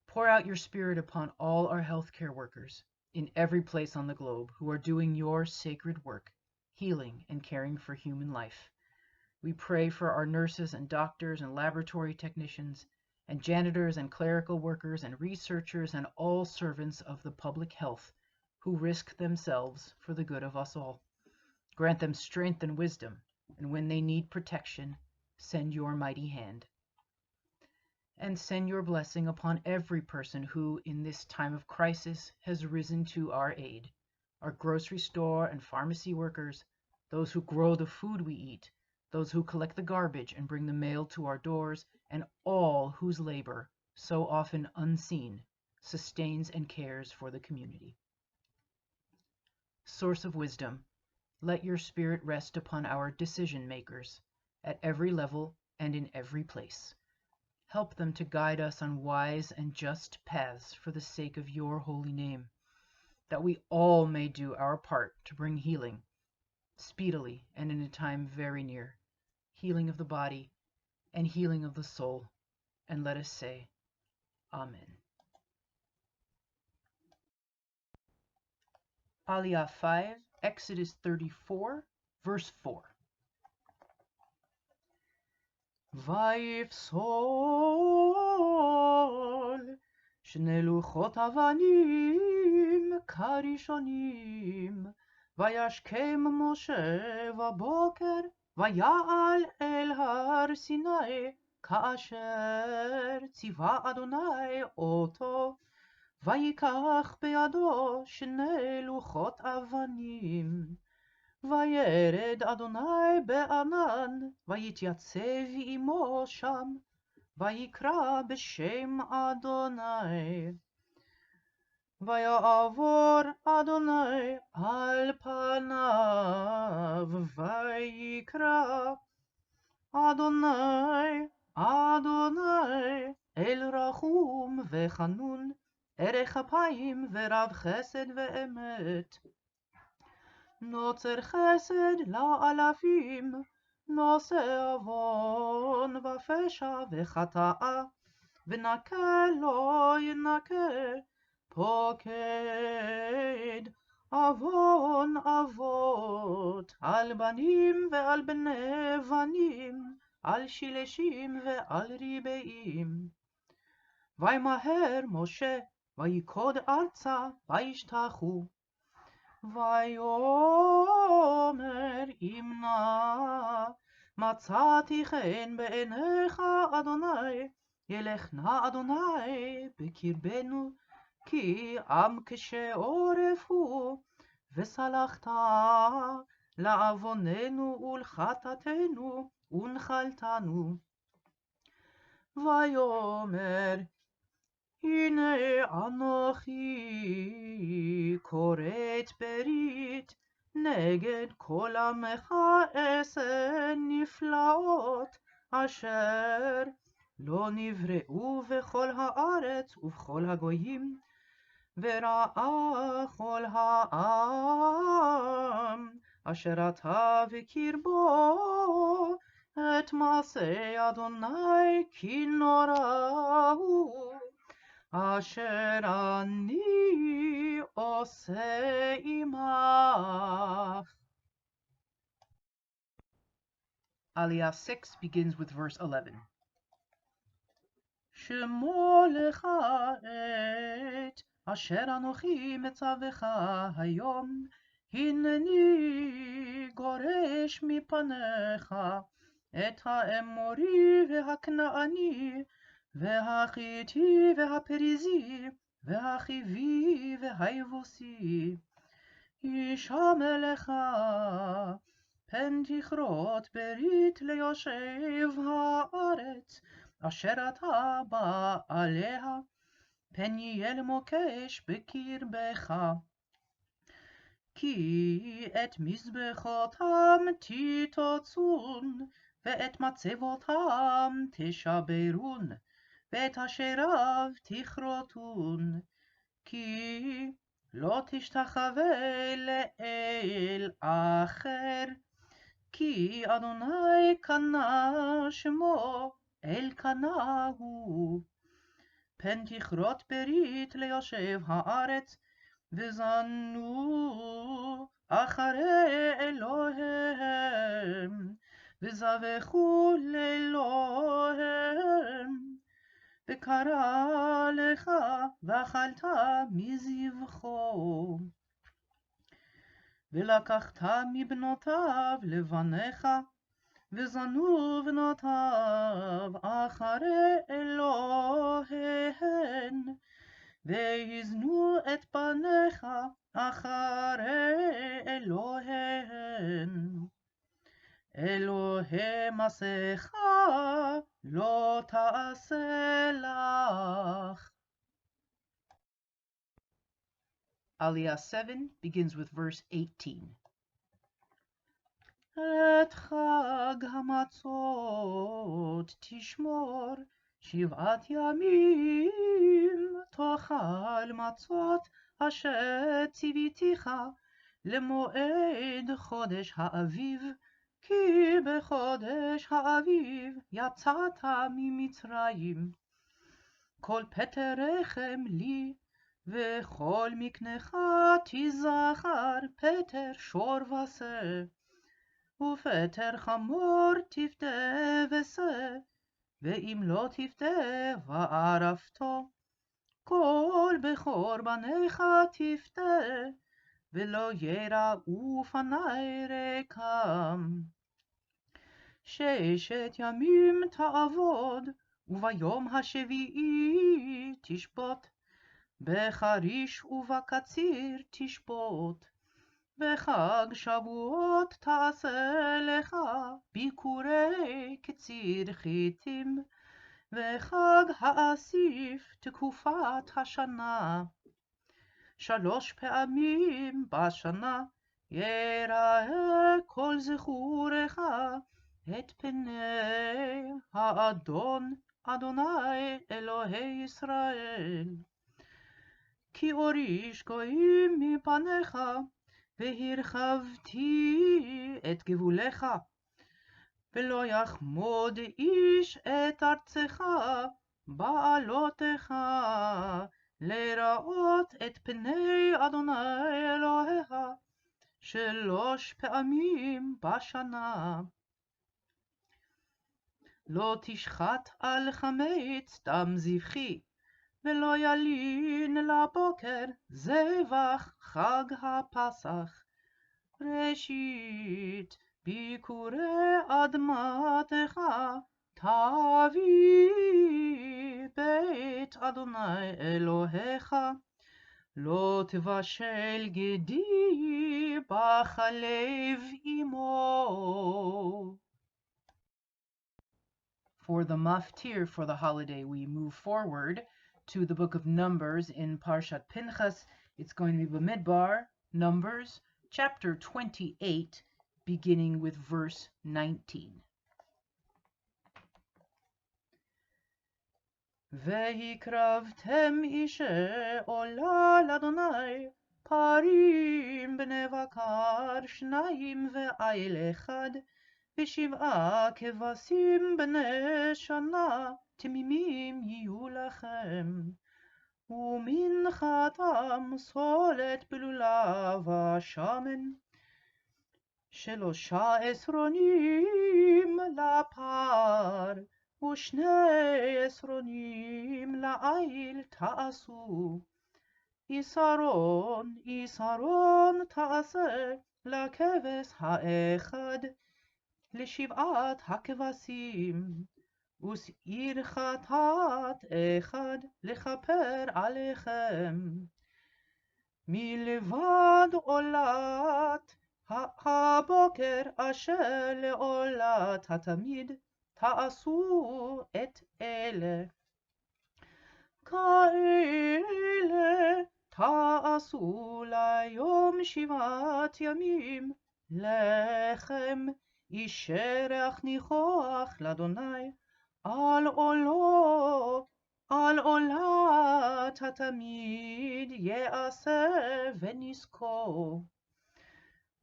Pour out your Spirit upon all our healthcare workers in every place on the globe who are doing your sacred work, healing and caring for human life. We pray for our nurses and doctors and laboratory technicians and janitors and clerical workers and researchers and all servants of the public health who risk themselves for the good of us all. Grant them strength and wisdom, and when they need protection, send your mighty hand. And send your blessing upon every person who, in this time of crisis, has risen to our aid, our grocery store and pharmacy workers, those who grow the food we eat, those who collect the garbage and bring the mail to our doors, and all whose labor, so often unseen, sustains and cares for the community. Source of wisdom, let your Spirit rest upon our decision makers at every level and in every place. Help them to guide us on wise and just paths for the sake of your holy name, that we all may do our part to bring healing, speedily and in a time very near, healing of the body and healing of the soul. And let us say, Amen. Aliyah 5, Exodus 34, verse 4. ויפסול 2 לוחות אבנים כראשונים, וישכם משה בבוקר, ויעל אל הר סיני, כאשר ציווה אדוני אותו, ויקח בידו 2 לוחות אבנים. וירד אדוני בענן, ויתייצב עמו שם, ויקרא בשם אדוני. ויעבור אדוני על פניו, ויקרא אדוני, אדוני, אל רחום וחנון, ערך אפיים ורב חסד ואמת. נוצר חסד לאלפים, נושא עוון ופשע וחטאה, ונקה לא ינקה, פוקד עוון אבות, על בנים ועל בני בנים, על שילשים ועל ריבעים. וימהר משה, ויקוד ארצה, וישתחו. ויאמר אם נא מצאתי חן בעיניך אדוני, ילך נא אדוני בקרבנו, כי עם קשה עורף הוא, וסלחת לעווננו ולחטאתנו, ונחלתנו. ויאמר הנה אנוכי כורת ברית נגד כל עמך עשה נפלאות אשר לא נבראו בכל הארץ ובכל הגויים, וראה כל העם אשר אתה בקרבו את מעשה אדוני כי נורא הוא אשר אני עושה עמך. Aliyah 6 begins with verse 11. שמור לך את אשר אנוכי מצווך היום, הנני גורש מפניך את האמורי והכנעני והחיתי והפריזי והחיבי והיבוסי. ישמע לך פן תכרות ברית ליושב הארץ אשר אתה בא עליה, פן יהיה למוקש בקרבך. כי את מזבחותם תתוצון, ואת מצבותם תשברון, ואת אשריו תכרותון. כי לא תשתחווה לאל אחר, כי אדוני קנה שמו, אל קנה הוא. פן תכרות ברית ליושב הארץ, וזנו אחרי אלוהיהם, וזבחו לאלוהיהם. וקרא לך ואכלת מזבחו. ולקחת מבנותיו לבניך, וזנו בנותיו אחרי אלוהיהן, והזנו את בניך אחרי אלוהיהן. אלוהי מעשיך לא תעשה לך. Aliyah 7 begins with verse 18. את חג המצות תשמור 7 ימים, תאכל מצות אשר ציוויתיך למועד חודש האביב, כי בחודש האביב יצאת ממצרים. כל פטר רחם לי, וכל מקנך תזכר פטר שור ושה, ופטר חמור תפדה ושה, ואם לא תפדה וערפתו. כל בכור בניך תפדה, ולא יראו פני ריקם. 6 ימים תעבוד, וביום השביעי תשבות. בחריש ובקציר תשבות. בחג שבועות תעשה לך ביקורי קציר חיטים, וחג האסיף תקופת השנה. 3 פעמים בשנה יראה כל זכורך את פני האדון אדוני אלוהי ישראל. כי אוריש גויים מפניך, והרחבתי את גבולך, ולא יחמוד איש את ארצך בעלותך לראות את פני אדוני אלוהיך 3 פעמים בשנה. לא תשחט על חמץ דם זבחי, ולא ילין לבוקר זבח חג הפסח. ראשית ביקורי אדמתך תביא בית אדוני אלוהיך. לא תבשל גדי בחלב עמו. For the maftir for the holiday, we move forward to the book of Numbers in Parshat Pinchas. It's going to be Bamidbar, Numbers, chapter 28, beginning with verse 19. והקרבתם אישי עולה לאדוני, פרים בני בקר 2 ועיל 1, ו7 כבשים בני שנה תמימים יהיו לכם. ומנחתם סולת בלולה ושמן, 3 עשרונים לפר, ו2 עשרונים לעיל תעשו. יסרון תעשה לכבש האחד, ל7 הכבשים, ושעיר חטאת 1 לכפר עליכם. מלבד עולת הבוקר אשר לעולת התמיד, תעשו את אלה. כאלה תעשו ליום 7 ימים, לחם ישרח ניחוח לאדוני על עולת התמיד יעשה ונזכור.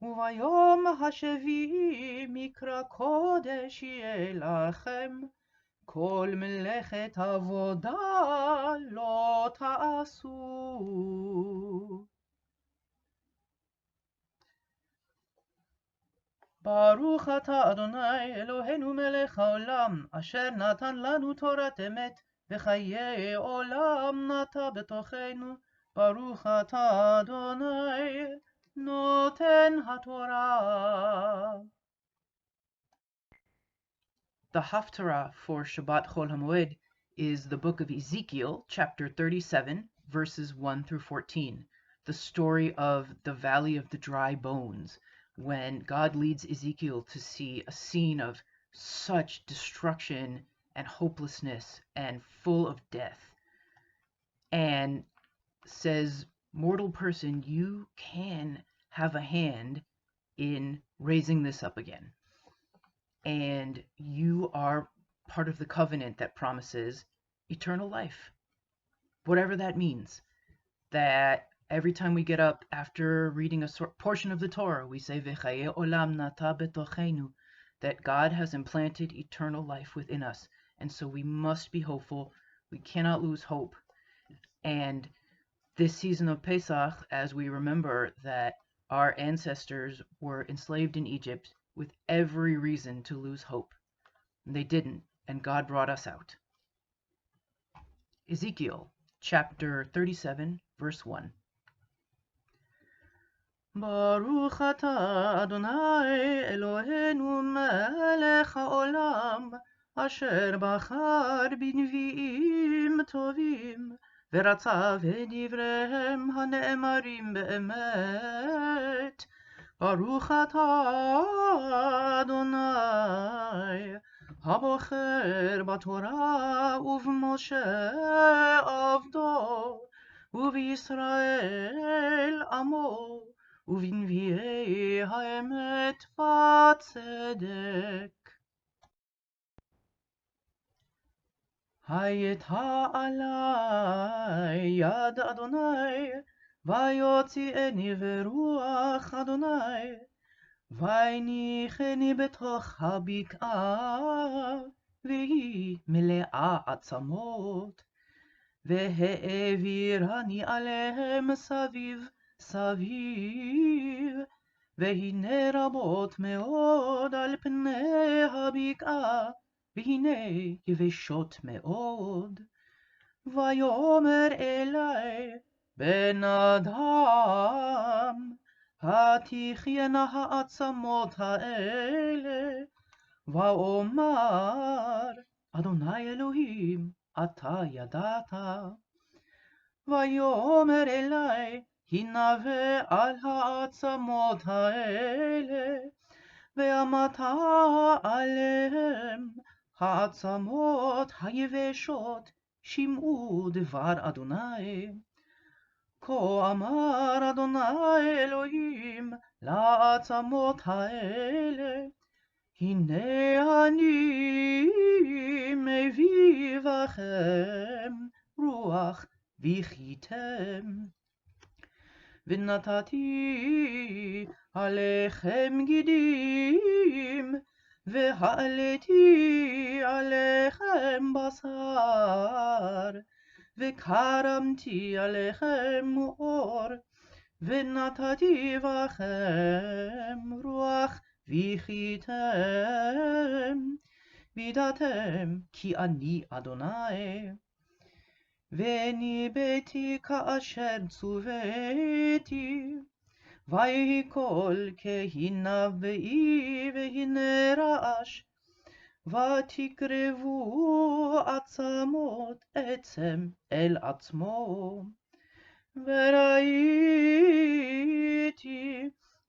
וביום השביעי מקרא קודש יהיה לכם, כל מלאכת עבודה לא תעשו. ברוך אתה אדוני אלוהינו מלך העולם, אשר נתן לנו תורת אמת, וחיי עולם נטע בתוכנו. ברוך אתה אדוני נותן התורה. The Haftarah for Shabbat Chol HaMoed is the book of Ezekiel, chapter 37, verses 1 through 14, the story of the Valley of the Dry Bones, when God leads Ezekiel to see a scene of such destruction and hopelessness and full of death, and says, mortal person, you can have a hand in raising this up again. And you are part of the covenant that promises eternal life. Whatever that means. That every time we get up after reading a portion of the Torah, we say, V'chaye olam nata betochenu, that God has implanted eternal life within us. And so we must be hopeful. We cannot lose hope. And this season of Pesach, as we remember that our ancestors were enslaved in Egypt with every reason to lose hope. And they didn't, and God brought us out. Ezekiel, chapter 37, verse 1. Baruch atah Adonai Eloheinu melech haolam, asher bachar b'nvi'im tovim, ורצה בדבריהם הנאמרים באמת. ברוך אתה אדוני הבוחר בתורה ובמשה עבדו ובישראל עמו ובנביאי האמת והצדק. הייתה עלי יד אדוני, ויוציאני ברוח אדוני, והניחני בתוך הבקעה, והיא מלאה עצמות, והעבירני עליהם סביב סביב, והנה רבות מאוד על פני הבקעה, והנה יבשות מאוד. ויאמר אלי, בן אדם, התחיינה העצמות האלה, ואומר, אדוני אלוהים, אתה ידעת. ויאמר אלי, הנבא על העצמות האלה, ואמרת עליהם, העצמות היבשות, שמעו דבר אדוני. כה אמר אדוני אלוהים לעצמות האלה, הנה אני מביא בכם רוח וחייתם, ונתתי עליכם גידים, והעליתי עליכם בשר, וקרמתי עליכם אור, ונתתי בכם רוח וחייתם, וידעתם כי אני אדוני. וניבאתי כאשר צוויתי, ויהי קול כהנבאי והנה רעש, ותקרבו עצמות עצם אל עצמו. וראיתי,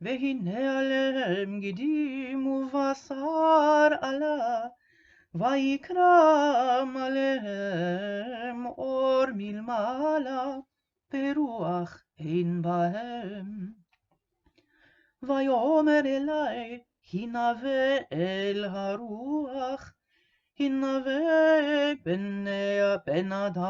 והנה עליהם גידים ובשר עלה, ויקרם עליהם אור מלמעלה, ורוח אין בהם. ויאמר אלי, הנבא אל הרוח, הנבא בן אדם,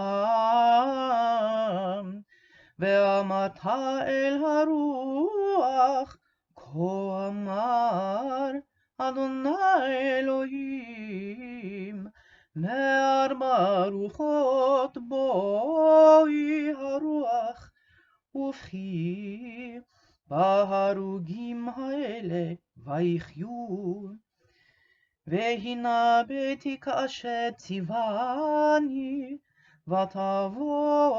ואמרת אל הרוח, כה אמר אדוני אלוהים, מארבע רוחות בואי הרוח, ובכי בהרוגים האלה ויחיו. והנבאתי כאשר ציווני, ותבוא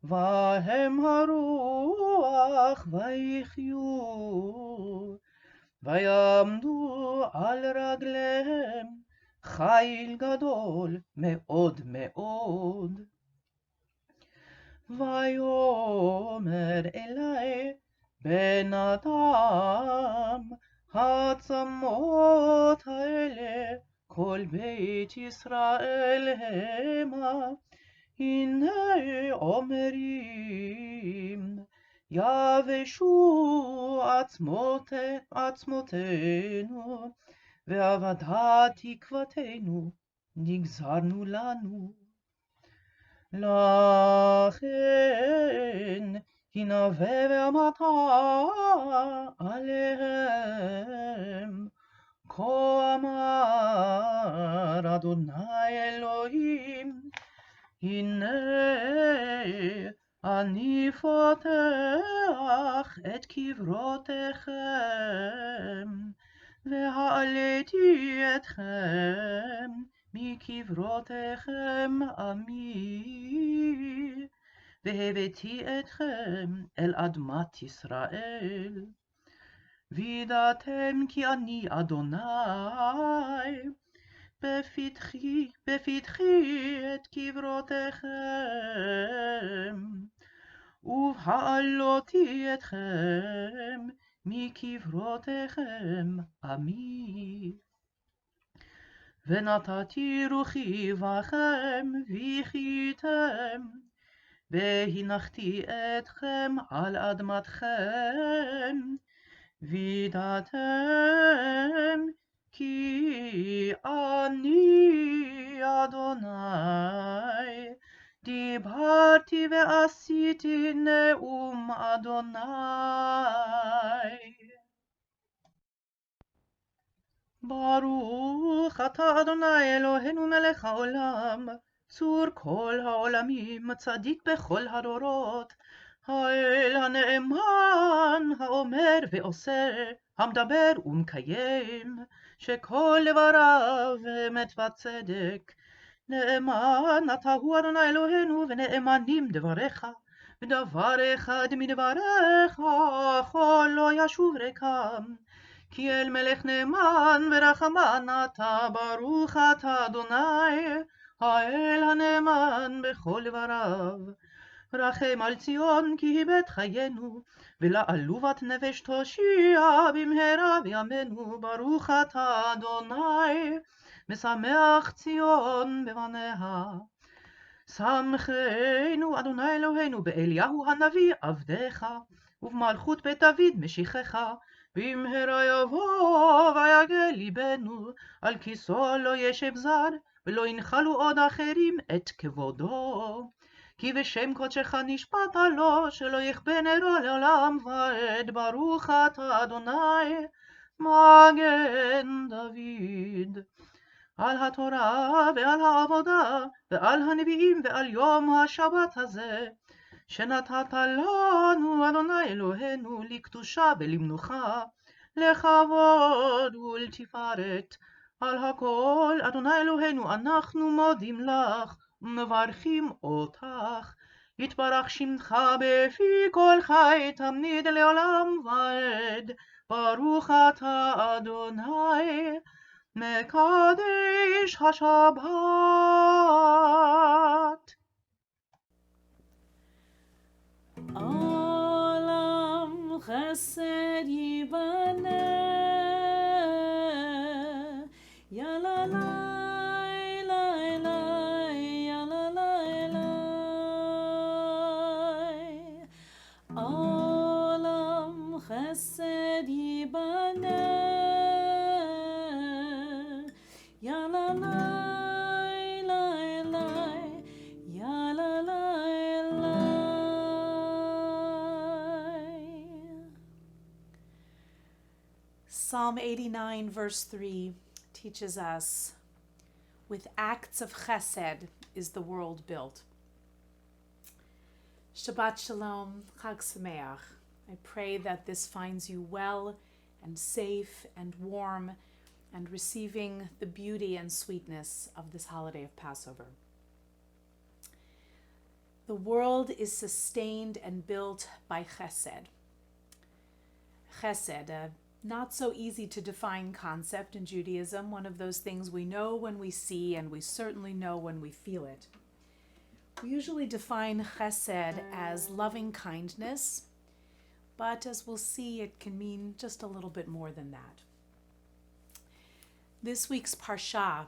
בהם הרוח ויחיו, ויעמדו על רגליהם חיל גדול מאוד מאוד. ויאמר אלי, בן אדם, העצמות האלה כל בית ישראל המה, הנה אומרים, יבשו עצמותינו, ואבדה תקוותנו, נגזרנו לנו. לכן הנבא ואמרת עליהם, כה אמר אדוני אלוהים, הנה אני פותח את קברותיכם, והעליתי אתכם מקברותיכם עמי, והבאתי אתכם אל אדמת ישראל. וידעתם כי אני אדוני, בפתחי את קברותיכם, ובהעלותי אתכם מקברותיכם עמי. ונתתי רוחי בכם וחייתם, והנחתי אתכם על אדמתכם, וידעתם כי אני אדוני, דיברתי ועשיתי נאום אדוני. ברוך אתה אדוני אלוהינו מלך העולם, צור כל העולמים, צדיק בכל הדורות, האל הנאמן, האומר ועושה, המדבר ומקיים, שכל דבריו אמת וצדק. נאמן אתה הוא אדוני אלוהינו, ונאמנים דבריך, ודבר אחד מדבריך, כל לא ישוב ריקם. כי אל מלך נאמן ורחמן אתה, ברוך אתה אדוני, האל הנאמן בכל דבריו. רחם על ציון כי היא בית חיינו, ולעלובת נפש תושיע במהרה בימינו, ברוך אתה אדוני, משמח ציון בבניה. שמחנו אדוני אלוהינו באליהו הנביא עבדך, ובמלכות בית דוד משיחך, במהרה יבוא ויגל ליבנו, על כיסאו לא ישב זר, ולא ינחלו עוד אחרים את כבודו. כי בשם קודשך נשבעת לו, שלא יכבה נרו לעולם ועד, ברוך אתה אדוני, מגן דוד. על התורה ועל העבודה ועל הנביאים ועל יום השבת הזה, שנתת לנו אדוני אלוהינו לקדושה ולמנוחה, לכבוד ולתפארת. על הכל אדוני אלוהינו אנחנו מודים לך ומברכים אותך. יתברך שמך בפי כל חי תמיד לעולם ועד, ברוך אתה אדוני מקדש השבת. עולם חסד ייבנה, יאללה לי לי לי, יאללה לי לי. עולם חסד ייבנה, יאללה לי לי לי, יאללה לי לי. Psalm 89 verse 3 teaches us, with acts of chesed is the world built. Shabbat Shalom, Chag Sameach. I pray that this finds you well and safe and warm and receiving the beauty and sweetness of this holiday of Passover. The world is sustained and built by chesed. Chesed, a not so easy to define concept in Judaism, one of those things we know when we see and we certainly know when we feel it. We usually define chesed as loving kindness, but as we'll see, it can mean just a little bit more than that. This week's Parsha,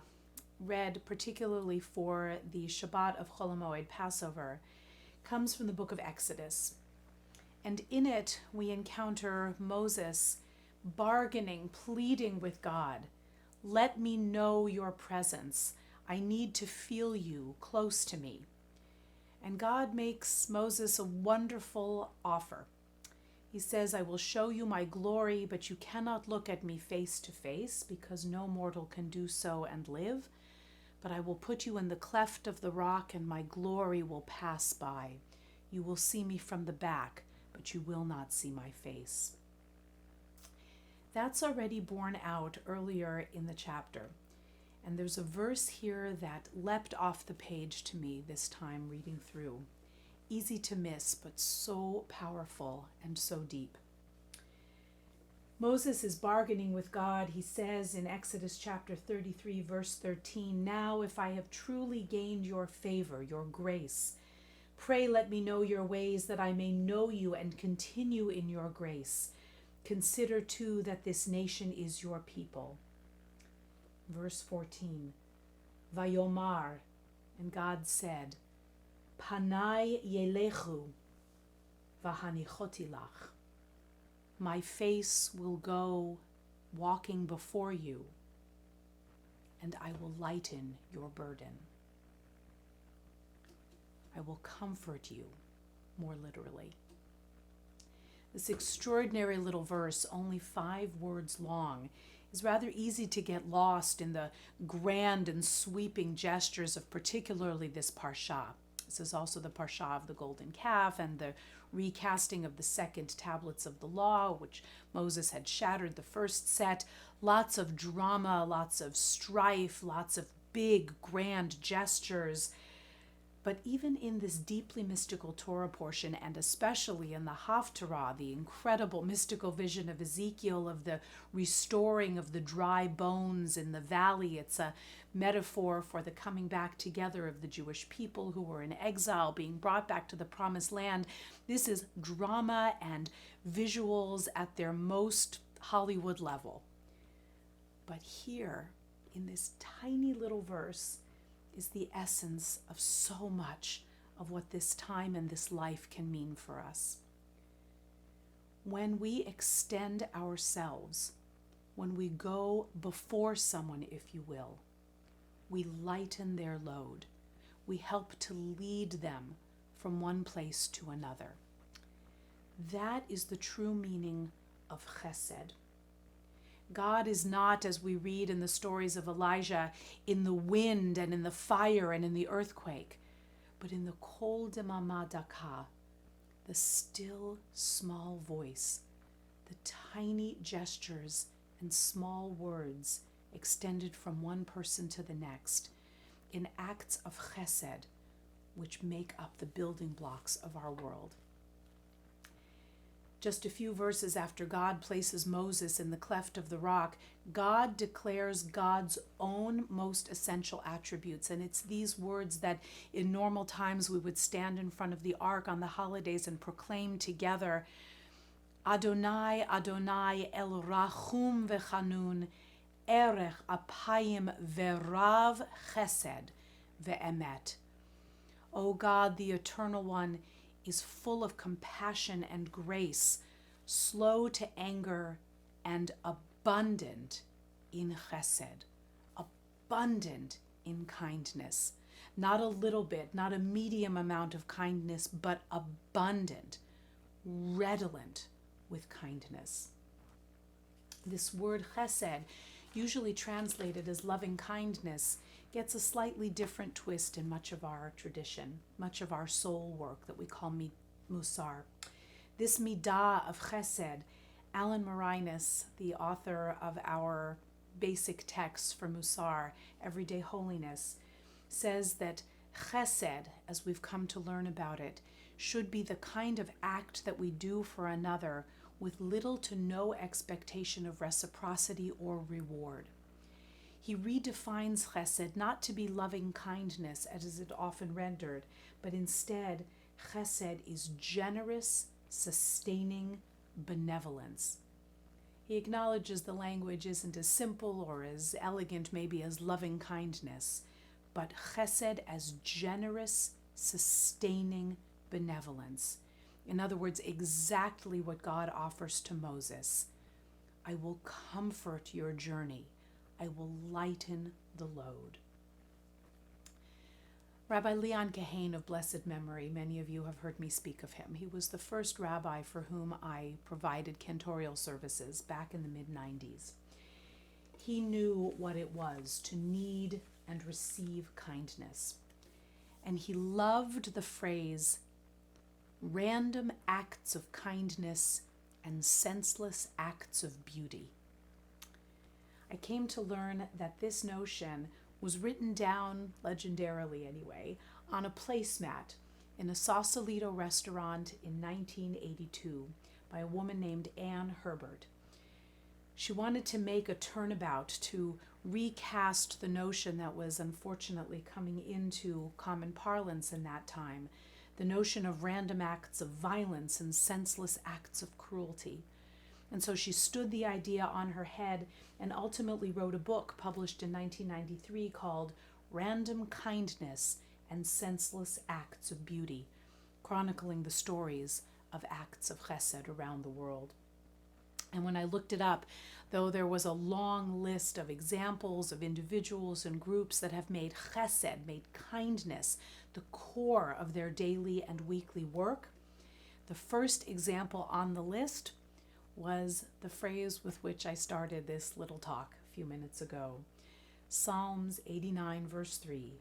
read particularly for the Shabbat of Chol HaMoed, Passover, comes from the book of Exodus. And in it, we encounter Moses bargaining, pleading with God, let me know your presence. I need to feel you close to me. And God makes Moses a wonderful offer. He says, I will show you my glory, but you cannot look at me face to face, because no mortal can do so and live. But I will put you in the cleft of the rock, and my glory will pass by. You will see me from the back, but you will not see my face. That's already borne out earlier in the chapter. And there's a verse here that leapt off the page to me this time reading through. Easy to miss, but so powerful and so deep. Moses is bargaining with God. He says in Exodus chapter 33, verse 13, now if I have truly gained your favor, your grace, pray let me know your ways that I may know you and continue in your grace. Consider too that this nation is your people. Verse 14, Vayomar, and God said, Panai yelechu v'hanichoti lach. My face will go walking before you, and I will lighten your burden. I will comfort you, more literally. This extraordinary little verse, only 5 words long, It's rather easy to get lost in the grand and sweeping gestures of particularly this parsha. This is also the parsha of the golden calf and the recasting of the second tablets of the law, which Moses had shattered the first set. Lots of drama, lots of strife, lots of big, grand gestures. But even in this deeply mystical Torah portion, and especially in the Haftarah, the incredible mystical vision of Ezekiel of the restoring of the dry bones in the valley, it's a metaphor for the coming back together of the Jewish people who were in exile, being brought back to the promised land. This is drama and visuals at their most Hollywood level. But here, in this tiny little verse, is the essence of so much of what this time and this life can mean for us. When we extend ourselves, when we go before someone, if you will, we lighten their load. We help to lead them from one place to another. That is the true meaning of Chesed. God is not, as we read in the stories of Elijah, in the wind and in the fire and in the earthquake, but in the kol demama daka, the still small voice, the tiny gestures and small words extended from one person to the next, in acts of chesed, which make up the building blocks of our world. Just a few verses after God places Moses in the cleft of the rock, God declares God's own most essential attributes. And it's these words that in normal times we would stand in front of the ark on the holidays and proclaim together, Adonai, Adonai, El Rachum Vechanun, Erech Apayim Verav Chesed Ve'emet. O God, the Eternal One, is full of compassion and grace, slow to anger, and abundant in chesed, abundant in kindness. Not a little bit, not a medium amount of kindness, but abundant, redolent with kindness. This word chesed, usually translated as loving kindness, gets a slightly different twist in much of our tradition, much of our soul work that we call Mussar. This midah of chesed, Alan Marinus, the author of our basic texts for Mussar, Everyday Holiness, says that chesed, as we've come to learn about it, should be the kind of act that we do for another with little to no expectation of reciprocity or reward. He redefines chesed not to be loving kindness, as is it often rendered, but instead, chesed is generous, sustaining benevolence. He acknowledges the language isn't as simple or as elegant maybe as loving kindness, but chesed as generous, sustaining benevolence. In other words, exactly what God offers to Moses. I will comfort your journey. I will lighten the load. Rabbi Leon Kahane of blessed memory, many of you have heard me speak of him. He was the first rabbi for whom I provided cantorial services back in the mid-90s. He knew what it was to need and receive kindness. And he loved the phrase, random acts of kindness and senseless acts of beauty. I came to learn that this notion was written down, legendarily anyway, on a placemat in a Sausalito restaurant in 1982 by a woman named Anne Herbert. She wanted to make a turnabout to recast the notion that was unfortunately coming into common parlance in that time, the notion of random acts of violence and senseless acts of cruelty. And so she stood the idea on her head and ultimately wrote a book published in 1993 called Random Kindness and Senseless Acts of Beauty, chronicling the stories of acts of chesed around the world. And when I looked it up, though there was a long list of examples of individuals and groups that have made chesed, made kindness, the core of their daily and weekly work, the first example on the list was the phrase with which I started this little talk a few minutes ago. Psalms 89, verse 3,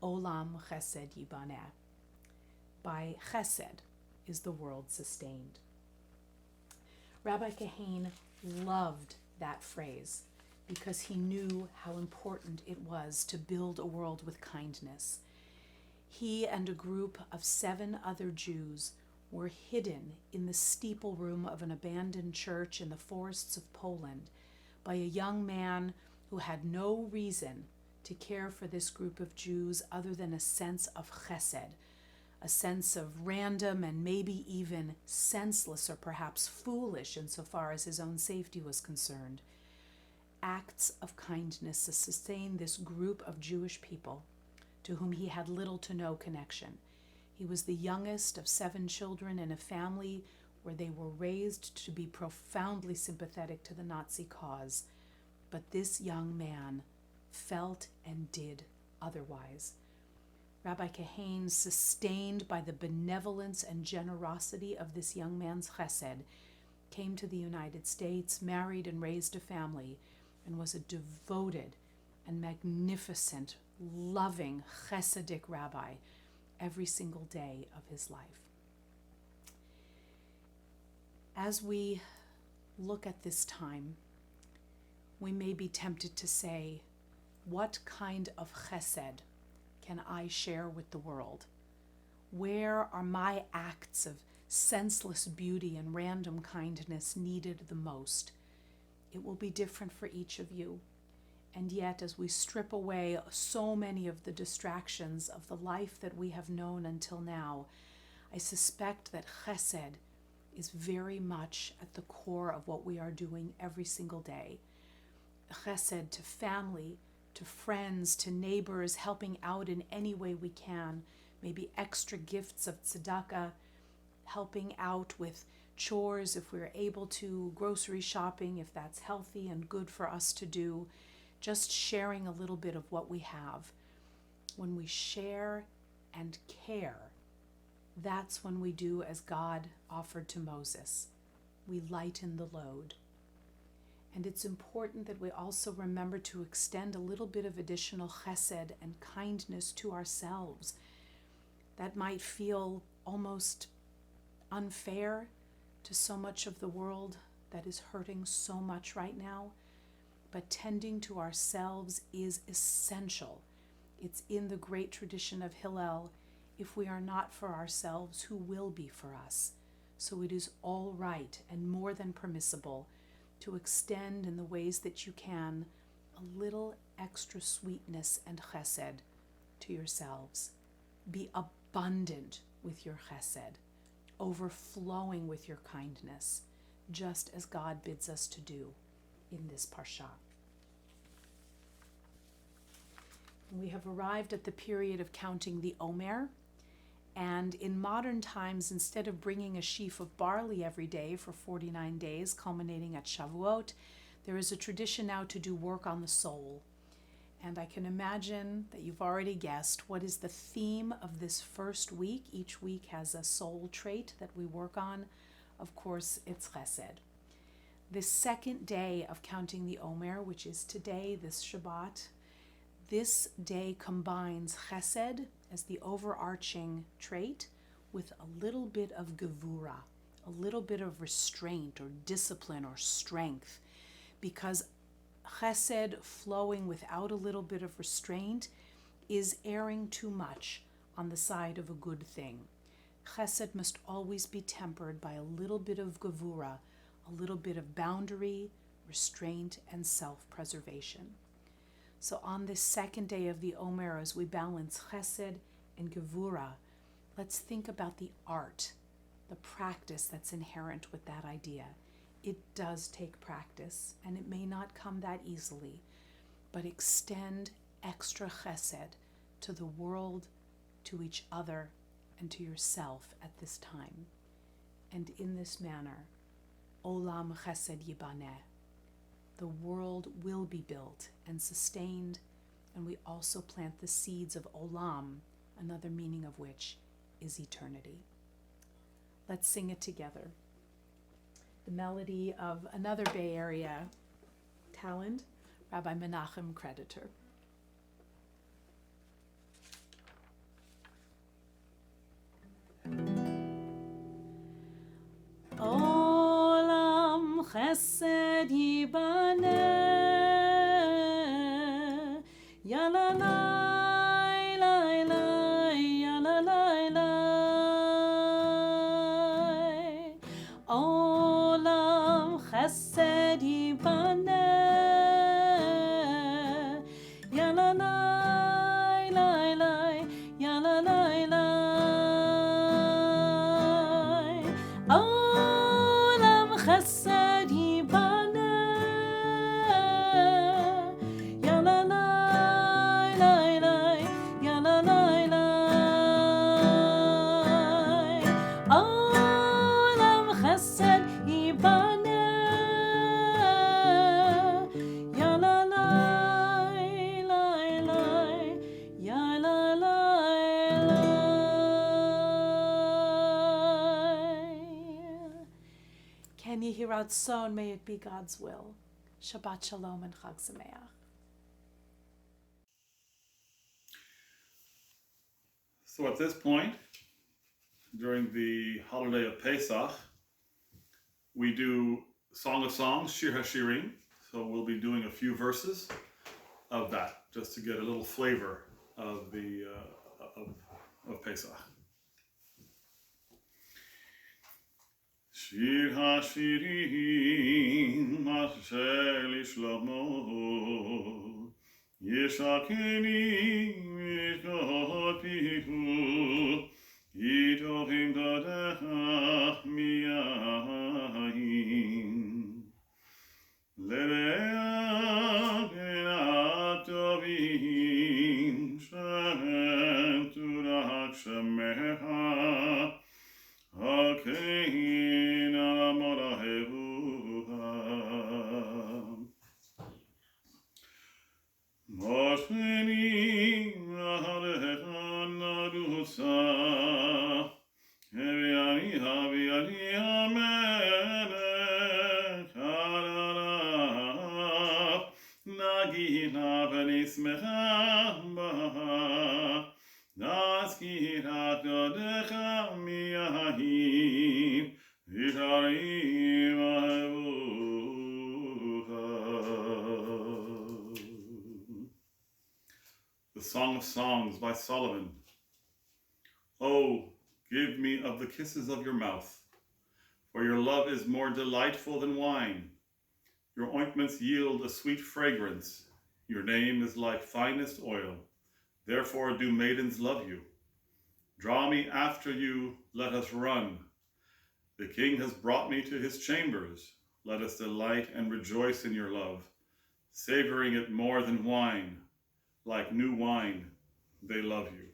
Olam Chesed Yibaneh. By Chesed is the world sustained. Rabbi Kahane loved that phrase because he knew how important it was to build a world with kindness. He and a group of 7 other Jews were hidden in the steeple room of an abandoned church in the forests of Poland by a young man who had no reason to care for this group of Jews other than a sense of chesed, a sense of random and maybe even senseless or perhaps foolish insofar as his own safety was concerned, acts of kindness to sustain this group of Jewish people to whom he had little to no connection. He was the youngest of 7 children in a family where they were raised to be profoundly sympathetic to the Nazi cause. But this young man felt and did otherwise. Rabbi Kahane, sustained by the benevolence and generosity of this young man's chesed, came to the United States, married and raised a family, and was a devoted and magnificent, loving, chesedic rabbi every single day of his life. As we look at this time, we may be tempted to say, what kind of chesed can I share with the world? Where are my acts of senseless beauty and random kindness needed the most? It will be different for each of you. And yet, as we strip away so many of the distractions of the life that we have known until now, I suspect that chesed is very much at the core of what we are doing every single day. Chesed to family, to friends, to neighbors, helping out in any way we can, maybe extra gifts of tzedakah, helping out with chores if we're able to, grocery shopping if that's healthy and good for us to do, just sharing a little bit of what we have. When we share and care, that's when we do as God offered to Moses. We lighten the load. And it's important that we also remember to extend a little bit of additional chesed and kindness to ourselves. That might feel almost unfair to so much of the world that is hurting so much right now, but tending to ourselves is essential. It's in the great tradition of Hallel. If we are not for ourselves, who will be for us? So it is all right and more than permissible to extend in the ways that you can a little extra sweetness and chesed to yourselves. Be abundant with your chesed, overflowing with your kindness, just as God bids us to do in this parsha. We have arrived at the period of counting the Omer, and in modern times, instead of bringing a sheaf of barley every day for 49 days, culminating at Shavuot, there is a tradition now to do work on the soul. And I can imagine that you've already guessed what is the theme of this first week. Each week has a soul trait that we work on. Of course, it's Chesed. This second day of counting the Omer, which is today, this Shabbat, this day combines Chesed as the overarching trait with a little bit of Gevura, a little bit of restraint or discipline or strength, because Chesed flowing without a little bit of restraint is erring too much on the side of a good thing. Chesed must always be tempered by a little bit of Gevura, a little bit of boundary, restraint, and self-preservation. So on this second day of the Omer, as we balance Chesed and Gevura, let's think about the art, the practice that's inherent with that idea. It does take practice, and it may not come that easily, but extend extra Chesed to the world, to each other, and to yourself at this time. And in this manner, Olam Chesed Yibaneh, the world will be built and sustained, and we also plant the seeds of Olam, another meaning of which is eternity. Let's sing it together. the melody of another Bay Area talent, Rabbi Menachem Creditor. Olam Chesed Yibaneh, Yalalai, lai, lai, yalalai, lai. Olam Chesed Yibaneh, yalalai, lai, lai, yalalai, lai. Olam Chesed Yibaneh, yalalai, lai, lai, yalalai, lai. Olam Chesed Yibaneh, yalalai, lai, lai, yalalai, lai. Ken Yehi Ratzon, may it be God's will. Shabbat Shalom and Chag Sameach. So at this point, during the holiday of Pesach, we do Song of Songs, Shir HaShirim. So we'll be doing a few verses of that, just to get a little flavor of the of Pesach. Shir HaShirim Asher Lishlomo Yeshakeni Mishkotihu Yitovim Dadecha Miyahin Lereach Enatovim Shem Turak Shemecha Hakein Amorahevuha Mosheni Aharecha Nadusa Heviani Haviani Amelech Hararaf Nagina Venismecha Baha Naskirat Yodecha Miyahim Vitarim Ahevucha. The Song of Songs by Solomon. Oh, give me of the kisses of your mouth, for your love is more delightful than wine. Your ointments yield a sweet fragrance. Your name is like finest oil. Therefore do maidens love you. Draw me after you, let us run. The king has brought me to his chambers. Let us delight and rejoice in your love, savoring it more than wine. Like new wine, they love you.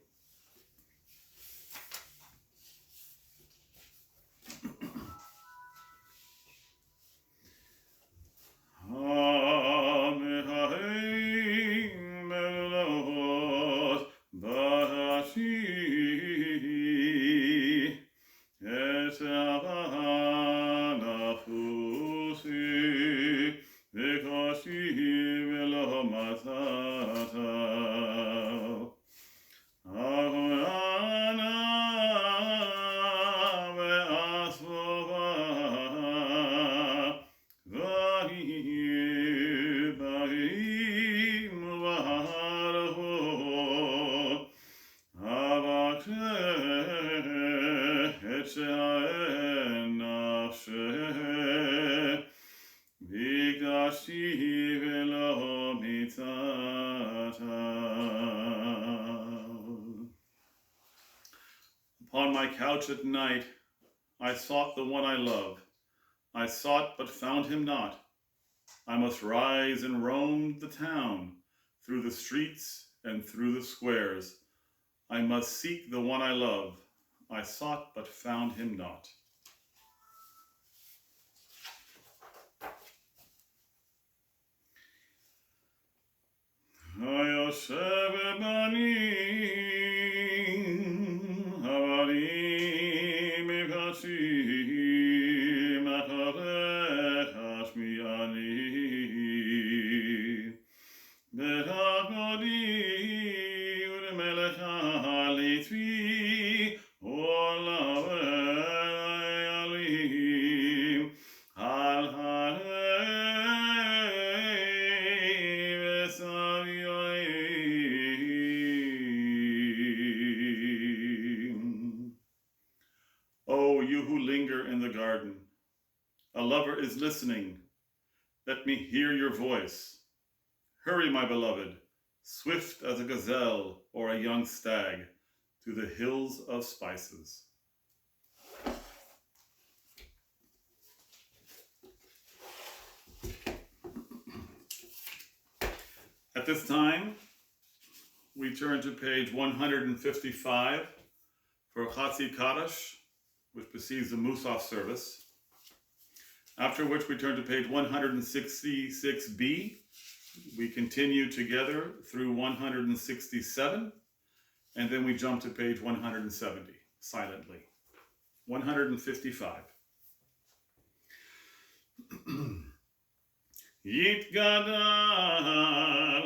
Upon my couch at night, I sought the one I love. I sought but found him not. I must rise and roam the town, through the streets and through the squares. I must seek the one I love. I sought but found him not. Hayoshev banim havarim mekashim acharei A lover is listening. Let me hear your voice. Hurry, my beloved, swift as a gazelle or a young stag, to the hills of spices. At this time, we turn to page 155 for Chatzi Kaddish, which precedes the Mussaf service. After which we turn to page 166b. We continue together through 167, and then we jump to page 170, silently. 155. Yitgadal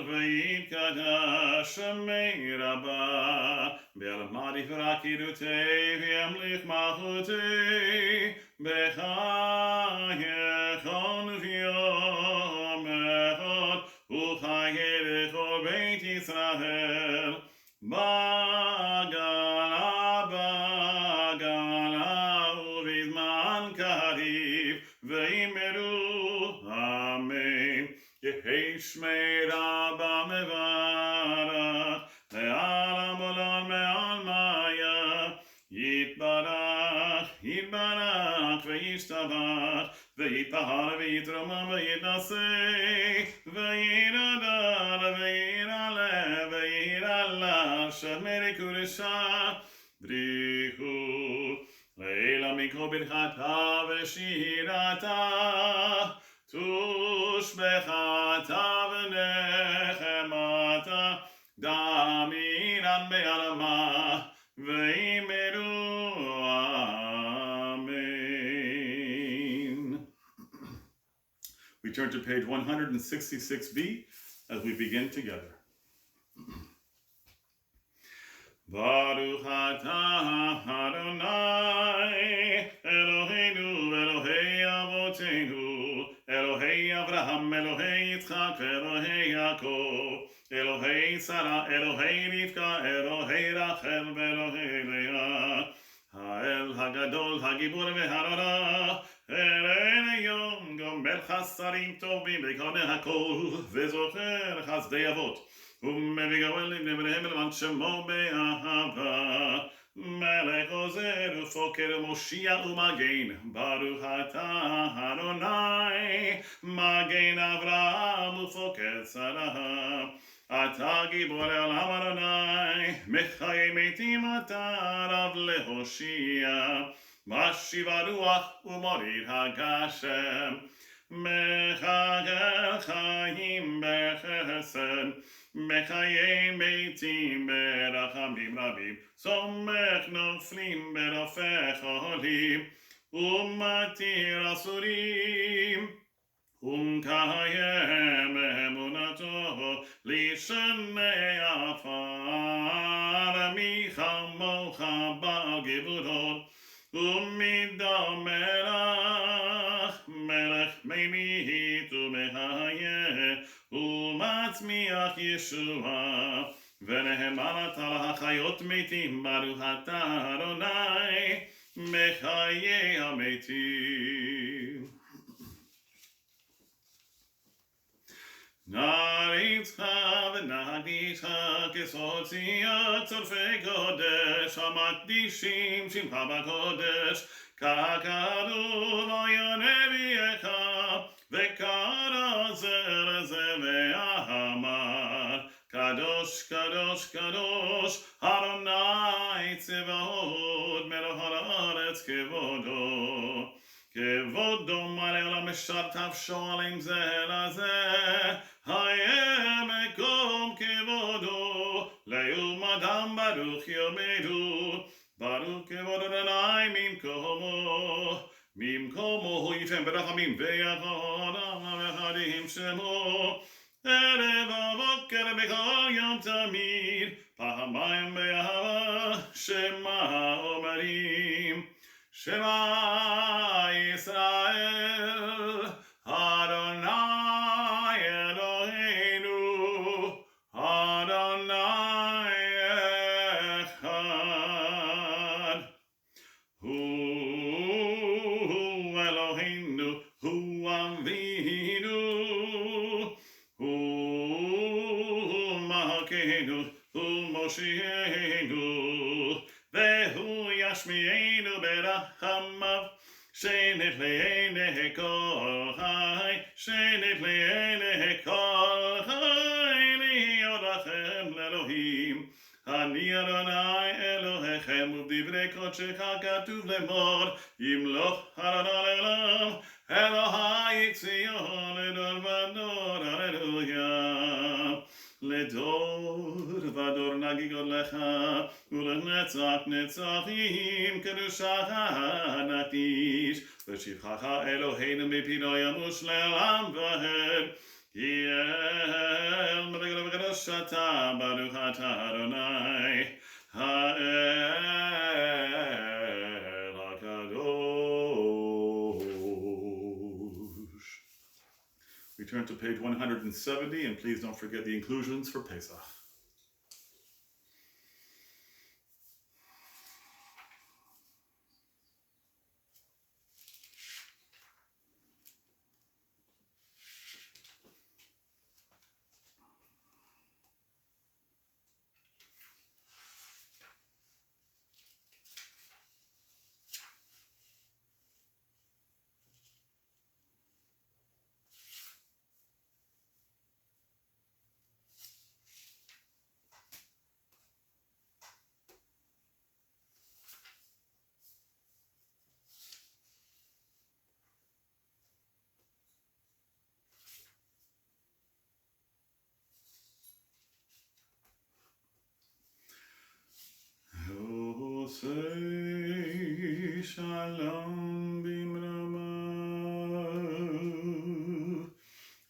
v'yitgadash Shemei Rabba Be'almadi v'rakidutei v'yamlich malchutei b'chayechon v'yom echad u'chayerecho beit Yisrael bagala u'vizman kariv v'imeru Yehi Shmei Rabba Mevarach Le'alam Olam Me'al Maya Yitbarach Ve'yishtabach Ve'yitpahar Ve'yitromam Ve'yitnaseh Ve'yinadar Ve'yinaleh Ve'yinallah Shemeri Kuresha Brichu Le'ela Mikro Birchata Ve'shirata Tushbechata v'nechemata damiran be'alama ve'imeru amen. We turn to page 166b as we begin together. Baruch atah Adonai Eloheinu Elohei Avotenu Elohei Avraham, Elohei Yitzchak, Elohei Yaakov, Elohei Sarah, Elohei Rivka, Elohei Rachel, Elohei Leah, Ha'el Hagadol, Hagibur Ve'harara, Eren Yom, Gomer Chasarim Tovim, Ve'koneh Hakol, Ve'zocher Chazdei Avot, U'mevigoel Ibnevrehem Elvan Shemo Be'ahava, Melech Ozer Ufoker Moshiach U'Magen Baruch Atah Adonai Magen Avraham Ufoker Sarah Atah Gibor Elam Adonai Mechayei Metim Atah Rav Lehoshia Mashiva Ruach U'Morid HaGashem Mechagel Chaim Bechesed Mechayei Metim Berachamim Rabim Somech Noflim Berofech Olim Umatir Asurim Kayem Emunato Lishanei Afar Michamocha Ba'al Gevurot Umidam Melech Meimit Umechayeh Umatzmiach Yeshua V'nehemarat al hachayot metim Baruch atah Adonai Mechayei hametim. Naritzcha v'nagdisha kesod tziyat tzorfei kodesh hamakdishim shimcha b'kodesh kakadu v'yoneviyecha v'kara zer ve'ahamar Kadosh, Kadosh, Kadosh, Adonai Tzevaot, Melech haaretz kevodo. Kevodo male olam meshartav shoalim zeh lazeh, hayeh mekom kevodo, le'um adam baruch yomedu, baruch kevodo Adonai mimkomo hu yifem berachamim ve'yachod ve'chadim shemo, Erev avokar bechol yom tamid, pahamayim be'ahava, Shema omerim, Shema Yisrael, Adonai Eloheinu, Adonai Echad. Hu Eloheinu ברחמיו, שנת לעיני כל חי, שנת לעיני כל חי, להיות לכם לאלוהים. אני אדוני אלוהיכם, ובדברי קודשך כתוב לאמור, ימלוך אדוני לעולם, אלוהי ציון לדור ודור, הללויה. לדור ודור נגיד לך, ולנצח נצחים קדושך נקדיש, ושבחך אלוהינו מפינוי עמוש לעולם ועד. יאל מלך וקדוש אתה, ברוך אתה אדוני, האל הקדוש. We turn to page 170, and please don't forget the inclusions for Pesach. Say shalom bimramav,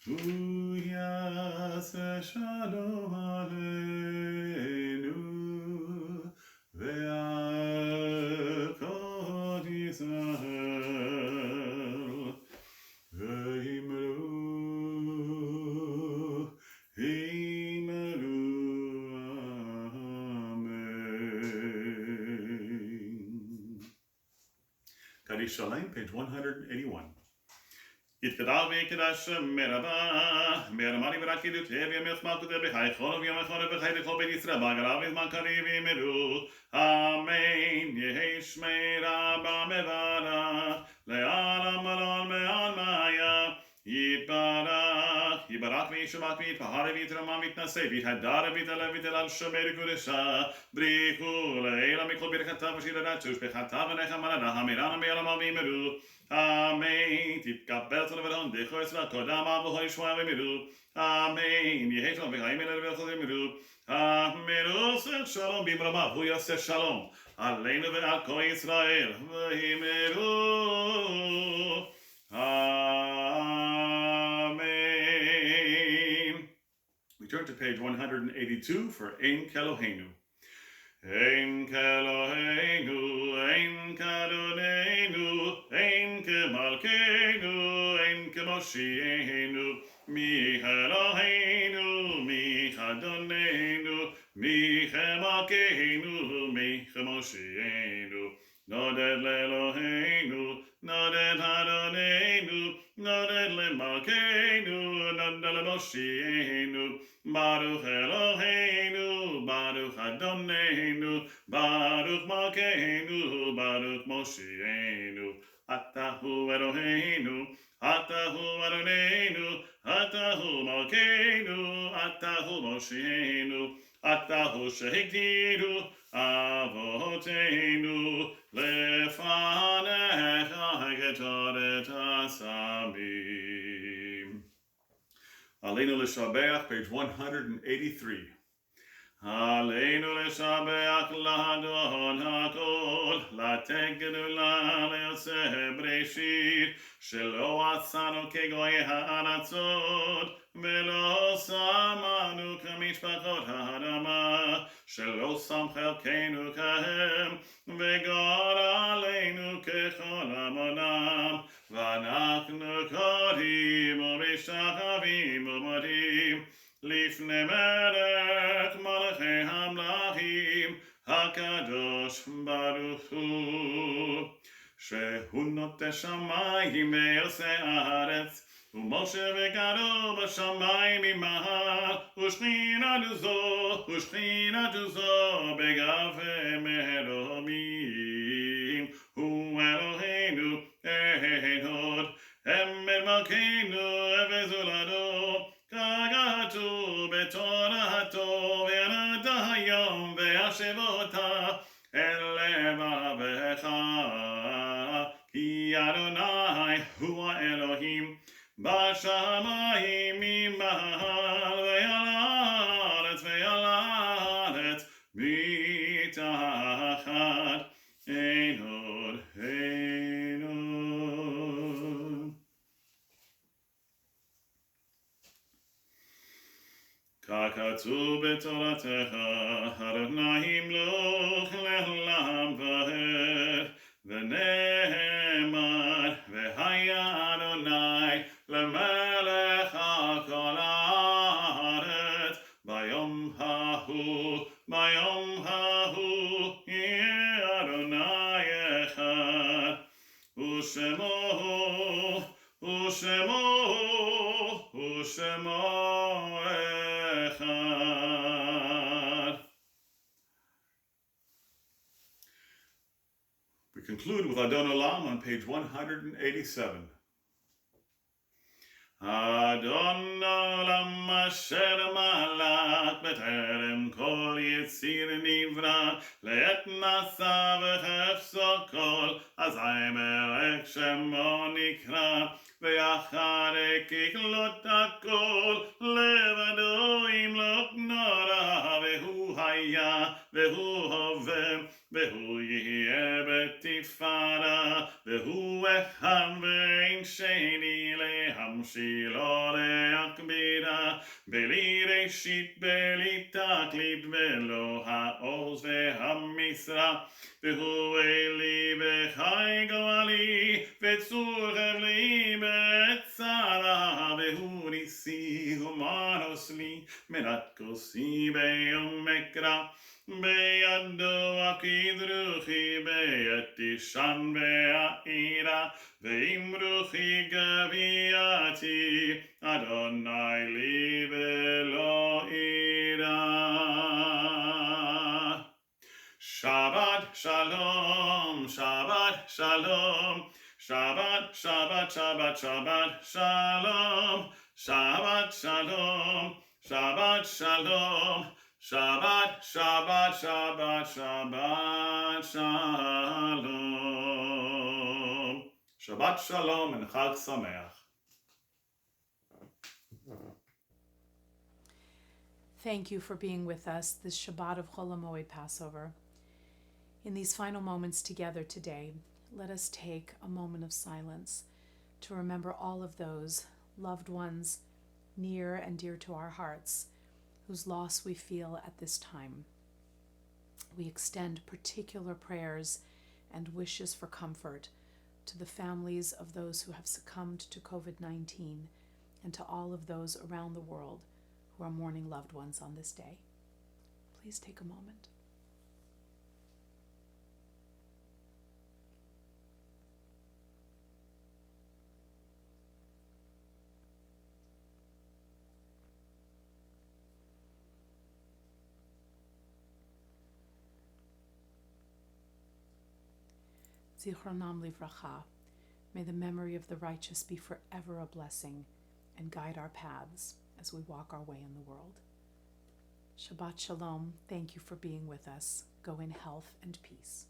hu yaseh shalom aleinu, ve'al kol Yisrael, ve'imru, Kaddish Shalom, page 181. יתקדש ויקדש מרבה, מהרמני ורקידות יביא מלחמה כותב בחי חול ויום החול בחי לכל בית ישראל בגלה בזמן קריב ימרו אמן יהי שמי רבה מברך לעלם עלון מעל מאיה יתברך יברך וישמח ויתפאר ויתרומם ויתנשא ויתהדר ויתעלה ויתהלל שמר קודשה בריחו לעילא מכל ברכתיו ושיר רצוש בחטא ונחמה לרחם מרענן בעלמם וימרו אמן תתקבל צלם ורעון דכו ישראל קודם אבו ישמע ומירו אמן יהי שלום וחיים אלה ולכל ימירו אמן עושה שלום במרומיו הוא יעשה שלום עלינו ועל כל ישראל וימירו Amen. We turn to page 182 for Ein Keloheinu. Ein Keloheinu, Ein Kadonenu, Ein Kemalkeinu, Ein Kemoshienu, Mi Eloheinu, Mi Kadonenu, Mi Kemalkeinu, Mi Kemoshienu. Noded leEloheinu, Noded Adonenu, Noded leMalkeinu, Noded leMoshienu, Baruch Eloheinu, Baruch Adonenu, Baruch Malkeinu, Baruch Moshienu, Atahu Eloheinu, Atahu Adonenu, Atahu Malkeinu, Atahu Moshienu, Atahu Shehigdiru, Avotenu, Lefanecha Getoret Asamim. Aleinu L'Shabeach, page 183. Aleinu L'Shabeach L'Adon HaKol, L'Aten Gedula L'Yoseh Breshit, Shelo Atzanu Kegoye Ha'aratzot, Velo Samanu Kamishpachot Ha'adama, Shelo Sam Chelkeinu Kahem, Vegor Aleinu Kechol Amonam, V'anachnu Kodim U'Mishachavim U'Modim, Lifnei Melech Malachei HaMlachim, HaKadosh Baruch Hu, Shehu Noteh Shamayim Ve'yoseh Haaretz, ומשה וגרו בשמיים ממעל, ושכינתו זו בגבי מרומים, Elokeinu וזולדו, כגתו בתורתו, וירד היום וישבותה אל לבבך, כי אדוני הוא האלוהים בשמיים ממעל, ועל הארץ מתחת, אין עוד, אין עוד. ככתוב בתורתך, אדוני ימלוך לעולם ועד, ונאמר, והיה אדוני למלך על כל הארץ, ביום ההוא יהיה אדוני אחד, ושמו אחד. We conclude with Adon Olam on page 187. Adon Olam asher malach b'terem kol yitzir nivra, le'et nasa v'chefso kol, azay melech shemo nikra, ve'acharek iklot hakol, levado imlok nora, ve'hu haya, ve'hu hovem, והוא יהיה בתפארה, והוא אחד ואין שני, להמשילו להכבירה, בלי ראשית בלי תכלית, ולא העוז והמשרה, והוא אלי וחי גואלי, וצור חבלי בצרה, והוא ניסי ומנוס לי, מנת כוסי ביום מקרא, בידו עקיד רוחי, ביד תישן והעירה, ועם רוחי גבייתי, אדוני לי ולא אירה. Shabbat shalom, Shabbat shalom, Shabbat, Shabbat, Shabbat, Shabbat shalom, Shabbat shalom, Shabbat shalom, Shabbat, Shabbat, Shabbat, Shabbat shalom. Shabbat shalom and Chag Sameach. Thank you for being with us this Shabbat of Chol HaMoed Passover. In these final moments together today, let us take a moment of silence to remember all of those loved ones near and dear to our hearts whose loss we feel at this time. We extend particular prayers and wishes for comfort to the families of those who have succumbed to COVID-19 and to all of those around the world who are mourning loved ones on this day. Please take a moment. Zichronam livracha. May the memory of the righteous be forever a blessing and guide our paths as we walk our way in the world. Shabbat shalom. Thank you for being with us. Go in health and peace.